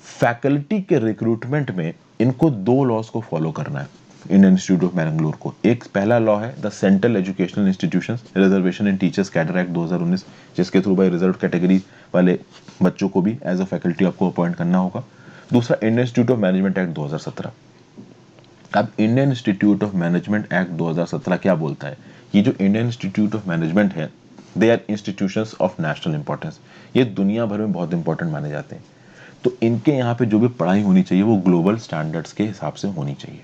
फैकल्टी के रिक्रूटमेंट में इनको 2 लॉज को फॉलो करना है इंडियन इंस्टीट्यूट ऑफ बेंगलोर को। एक पहला लॉ है the central educational institutions reservation in teachers cadre act 2019, जिसके थ्रू भाई रिजर्व कैटेगरी वाले बच्चों को भी एज अ फैकल्टी आपको अपॉइंट करना होगा। दूसरा Indian institute of management act 2017। अब Indian institute of management act 2017 क्या बोलता है? ये जो इंडियन इंस्टीट्यूट ऑफ मैनेजमेंट है, they are institutions of national importance. ये दुनिया भर में बहुत इंपॉर्टेंट माने जाते हैं। तो इनके यहाँ पे जो भी पढ़ाई होनी चाहिए वो ग्लोबल स्टैंडर्ड्स के हिसाब से होनी चाहिए।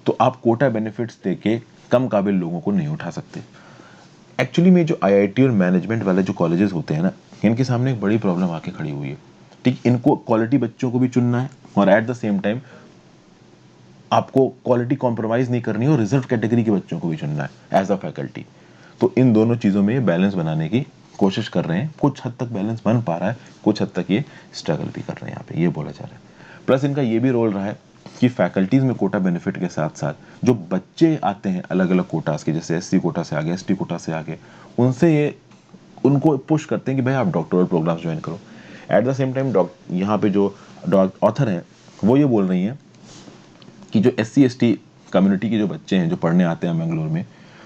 तो आप कोटा बेनिफिट्स देके कम काबिल लोगों को नहीं उठा सकते। एक्चुअली में जो IIT और मैनेजमेंट वाले जो कॉलेजेस होते हैं ना, इनके सामने एक बड़ी प्रॉब्लम आके खड़ी हुई है। ठीक, इनको क्वालिटी बच्चों को भी चुनना है और एट द सेम टाइम आपको क्वालिटी कॉम्प्रोमाइज नहीं करनी है और रिजर्व कैटेगरी के बच्चों को भी चुनना है एज अ फैकल्टी। तो इन दोनों चीज़ों में बैलेंस बनाने की कोशिश कर रहे हैं। कुछ हद तक बैलेंस बन पा रहा है, कुछ हद तक ये स्ट्रगल भी कर रहे हैं, यहाँ पे ये बोला जा रहा है। प्लस इनका ये भी रोल रहा है कि फैकल्टीज में कोटा बेनिफिट के साथ साथ जो बच्चे आते हैं अलग अलग कोटास के, जैसे SC कोटा से आगे, ST कोटा से आगे, उनसे ये उनको पुश करते हैं कि भाई आप डॉक्टोरल प्रोग्राम्स ज्वाइन करो। एट द सेम टाइम यहाँ पे जो ऑथर हैं वो ये बोल रही हैं कि जो SC ST कम्युनिटी के जो बच्चे हैं जो पढ़ने आते हैं बेंगलोर में,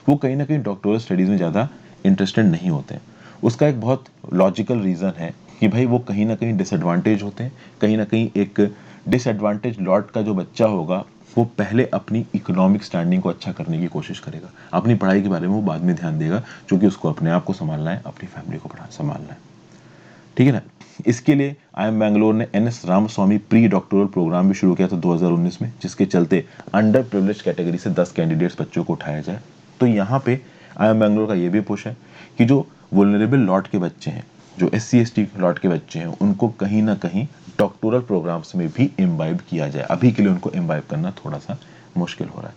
वो कहीं ना कहीं डॉक्टोरल स्टडीज़ में ज़्यादा इंटरेस्टेड नहीं होते हैं। उसका एक बहुत लॉजिकल रीज़न है कि भाई वो कहीं ना कहीं डिसएडवांटेज होते हैं। कहीं ना कहीं एक डिसएडवांटेज लॉट का जो बच्चा होगा वो पहले अपनी इकोनॉमिक स्टैंडिंग को अच्छा करने की कोशिश करेगा, अपनी पढ़ाई के बारे में वो बाद में ध्यान देगा, क्योंकि उसको अपने आप को संभालना है, अपनी फैमिली को संभालना है। ठीक है ना। इसके लिए IIM बेंगलोर ने NS Ramaswamy pre doctoral programme भी शुरू किया था 2019 में, जिसके चलते अंडर प्रिविलेज कैटेगरी से 10 कैंडिडेट्स बच्चों को उठाया जाए। तो यहाँ पे IIM बेंगलोर का ये भी पुश है कि जो वुल्नरेबल लॉट के बच्चे हैं, जो SC ST लॉट के बच्चे हैं, उनको कहीं ना कहीं डॉक्टोरल प्रोग्राम्स में भी इम्बाइब किया जाए। अभी के लिए उनको इम्बाइब करना थोड़ा सा मुश्किल हो रहा है।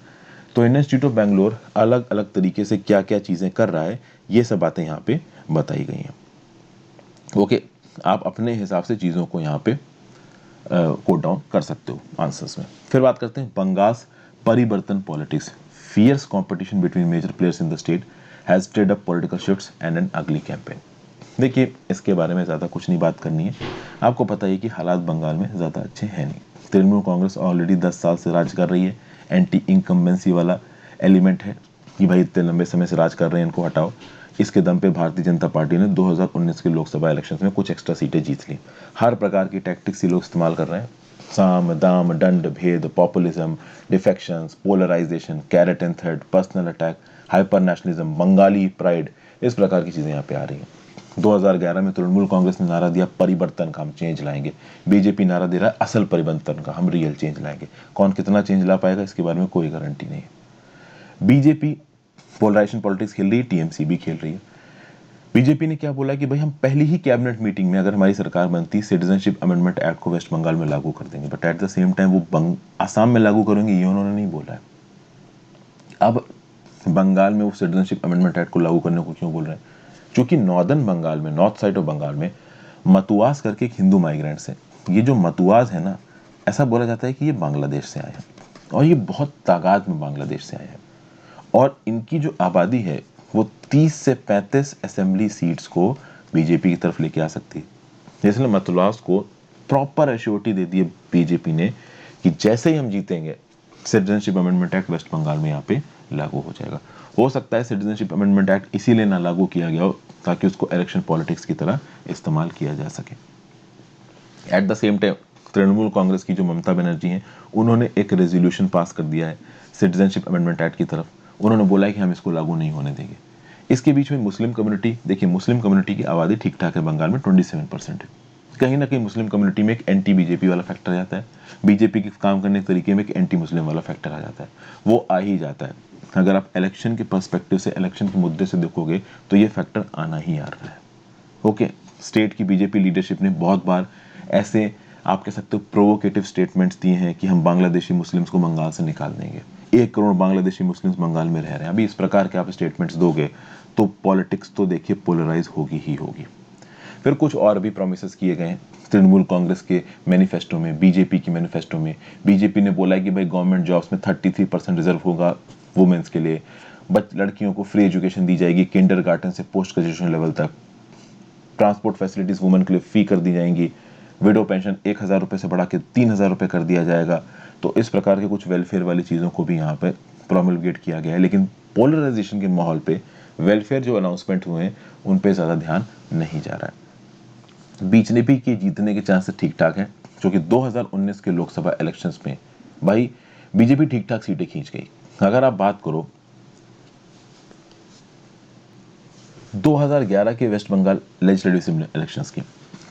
तो इंडियन इंस्टीट्यूट ऑफ बेंगलोर अलग अलग तरीके से क्या क्या चीज़ें कर रहा है, ये सब बातें यहाँ पे बताई गई हैं। ओके, आप अपने हिसाब से चीज़ों को यहाँ पे कोट डाउन कर सकते हो आंसर्स में। फिर बात करते हैं बंगास परिवर्तन politics. Fierce competition between major players in the state has stirred up political shifts and an ugly campaign. देखिए, इसके बारे में ज़्यादा कुछ नहीं बात करनी है। आपको पता है कि हालात बंगाल में ज़्यादा अच्छे हैं नहीं। तृणमूल कांग्रेस ऑलरेडी 10 साल से राज कर रही है। एंटी इनकम्बेंसी वाला एलिमेंट है कि भाई इतने लंबे समय से राज कर रहे हैं, इनको हटाओ। इसके दम पे भारतीय जनता पार्टी ने 2019 के लोकसभा इलेक्शंस में कुछ एक्स्ट्रा सीटें जीत ली। हर प्रकार की टैक्टिक्स ये लोग इस्तेमाल कर रहे हैं साम दाम दंड भेद, populism, defections, polarisation, carrot and thread, personal attack, hyper nationalism, Bengali pride, इस प्रकार की चीजें यहाँ पे आ रही हैं। 2011 में तृणमूल कांग्रेस ने नारा दिया परिवर्तन का, हम चेंज लाएंगे। बीजेपी नारा दे रहा है असल परिवर्तन का, हम रियल चेंज लाएंगे। कौन कितना चेंज ला पाएगा इसके बारे में कोई गारंटी नहीं है। बीजेपी पोलराइजेशन पॉलिटिक्स खेल रही है, टीएमसी भी खेल रही है। बीजेपी ने क्या बोला कि भाई हम पहली ही कैबिनेट मीटिंग में अगर हमारी सरकार बनती सिटीजनशिप अमेंडमेंट एक्ट को वेस्ट बंगाल में लागू कर देंगे, but at the same time वो आसाम में लागू करेंगे ये उन्होंने नहीं बोला है। अब बंगाल में वो सिटीजनशिप अमेंडमेंट एक्ट को लागू करने को क्यों बोल रहे हैं? क्योंकि नॉर्दर्न बंगाल में, नॉर्थ साइड ऑफ बंगाल में मतुआस करके एक हिंदू माइग्रेंट्स है। ये जो मतुआस है ना, ऐसा बोला जाता है कि ये बांग्लादेश से आए हैं और ये बहुत तादाद में बांग्लादेश से आए हैं और इनकी जो आबादी है वो 30 से 35 असेंबली सीट्स को बीजेपी की तरफ लेके आ सकती है। इसलिए मतुआस को प्रॉपर एश्योरिटी दे दी है बीजेपी ने कि जैसे ही हम जीतेंगे citizenship amendment act west Bengal में यहाँ पे लागू हो जाएगा। हो सकता है सिटीजनशिप अमेंडमेंट एक्ट इसीलिए ना लागू किया गया हो ताकि उसको इलेक्शन पॉलिटिक्स की तरह इस्तेमाल किया जा सके। At the same time Trinamool Congress की जो ममता बनर्जी हैं उन्होंने एक रेजोल्यूशन पास कर दिया है सिटीजनशिप अमेंडमेंट एक्ट की तरफ। उन्होंने बोला है कि हम इसको लागू नहीं होने देंगे। इसके बीच में मुस्लिम कम्युनिटी, देखिए मुस्लिम कम्युनिटी की आबादी ठीक ठाक है बंगाल में, 27% है। कहीं ना कहीं मुस्लिम कम्युनिटी में एक एंटी बीजेपी वाला फैक्टर आ जाता है, बीजेपी के काम करने के तरीके में एक एंटी मुस्लिम वाला फैक्टर आ जाता है, वो आ ही जाता है। अगर आप इलेक्शन के पर्सपेक्टिव से, इलेक्शन के मुद्दे से देखोगे तो ये फैक्टर आना ही आ रहा है। ओके, स्टेट की बीजेपी लीडरशिप ने बहुत बार ऐसे आप कह सकते हो प्रोवोकेटिव स्टेटमेंट्स दिए हैं कि हम बांग्लादेशी मुस्लिम्स को बंगाल से निकाल देंगे, 1 करोड़ बांग्लादेशी मुस्लिम्स बंगाल में रह रहे हैं। अभी इस प्रकार के आप स्टेटमेंट्स दोगे तो पॉलिटिक्स तो देखिए पोलराइज होगी ही होगी। फिर कुछ और भी प्रोमिसेस किए गए हैं तृणमूल कांग्रेस के मैनिफेस्टो में, बीजेपी की मैनिफेस्टो में। बीजेपी ने बोला है कि भाई गवर्नमेंट जॉब्स में 33% रिजर्व होगा वुमेन्स के लिए, लड़कियों को फ्री एजुकेशन दी जाएगी किंडरगार्टन से पोस्ट ग्रेजुएशन लेवल तक, ट्रांसपोर्ट फैसिलिटीज वुमेन के लिए फ्री कर दी जाएंगी, विडो पेंशन 1,000 रुपये से बढ़ा के 3,000 रुपये कर दिया जाएगा। तो इस प्रकार के कुछ वेलफेयर वाली चीज़ों को भी यहाँ पे प्रोमलगेट किया गया है। लेकिन पोलराइजेशन के माहौल पे वेलफेयर जो अनाउंसमेंट हुए हैं उन पे ज़्यादा ध्यान नहीं जा रहा है। बीजेपी के जीतने के चांसेस ठीक ठाक हैं क्योंकि 2019 के लोकसभा इलेक्शंस में भाई बीजेपी ठीक ठाक सीटें खींच गई। अगर आप बात करो 2011 के वेस्ट बंगाल लेजिस्लेटिव इलेक्शंस की,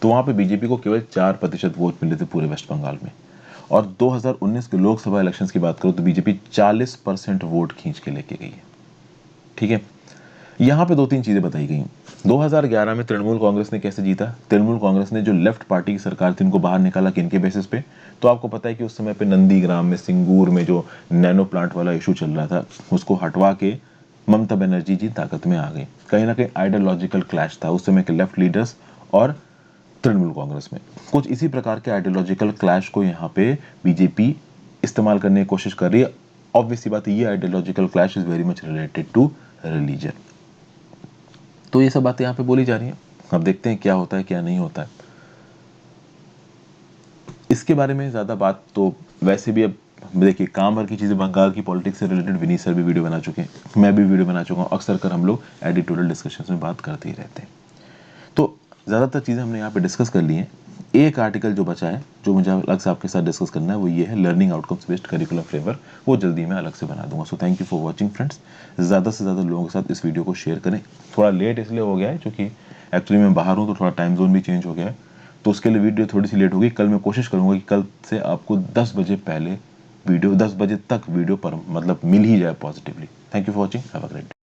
तो वहां पे बीजेपी को केवल 4% वोट मिले थे पूरे वेस्ट बंगाल में। और 2019 के लोकसभा इलेक्शंस की बात करो तो बीजेपी 40% वोट खींच के लेके गई है। ठीक है, यहाँ पे 2-3 चीजें बताई गई। 2011 में तृणमूल कांग्रेस ने कैसे जीता? तृणमूल कांग्रेस ने जो लेफ्ट पार्टी की सरकार थी उनको बाहर निकाला किनके बेसिस पे? तो आपको पता है कि उस समय पे नंदीग्राम में, सिंगूर में जो नैनो प्लांट वाला इशू चल रहा था उसको हटवा के ममता बनर्जी जी ताकत में आ गई। कहीं ना कहीं आइडियोलॉजिकल क्लैश था उस समय के लेफ्ट लीडर्स और तृणमूल कांग्रेस में। कुछ इसी प्रकार के आइडियोलॉजिकल क्लैश को यहाँ पे बीजेपी इस्तेमाल करने की कोशिश कर रही है। ऑब्वियसली बात है, ये ideological clash is very much related to religion. तो ये सब बातें यहाँ पे बोली जा रही हैं। अब देखते हैं क्या होता है क्या नहीं होता है। इसके बारे में ज्यादा बात तो वैसे भी अब देखिए काम भर की चीजें बंगाल की पॉलिटिक्स से रिलेटेड विनीत सर भी वीडियो बना चुके हैं, मैं भी वीडियो बना चुका हूँ। अक्सर कर हम लोग एडिटोरियल डिस्कशन में बात करते ही रहते हैं। तो ज़्यादातर चीज़ें हमने यहाँ पे डिस्कस कर ली हैं। एक आर्टिकल जो बचा है जो मुझे अलग से आपके साथ डिस्कस करना है वो ये है learning outcomes based curriculum framework. वो जल्दी मैं अलग से बना दूंगा। So thank you for watching friends. ज़्यादा से ज़्यादा लोगों के साथ इस वीडियो को शेयर करें। थोड़ा लेट इसलिए हो गया है क्योंकि एक्चुअली मैं बाहर हूँ तो थोड़ा टाइम जोन भी चेंज हो गया है, तो उसके लिए वीडियो थोड़ी सी लेट होगी। कल मैं कोशिश करूँगा कि कल से आपको 10 बजे पहले वीडियो, 10 बजे तक वीडियो पर मतलब मिल ही जाए positively. Thank you for watching, have a great day.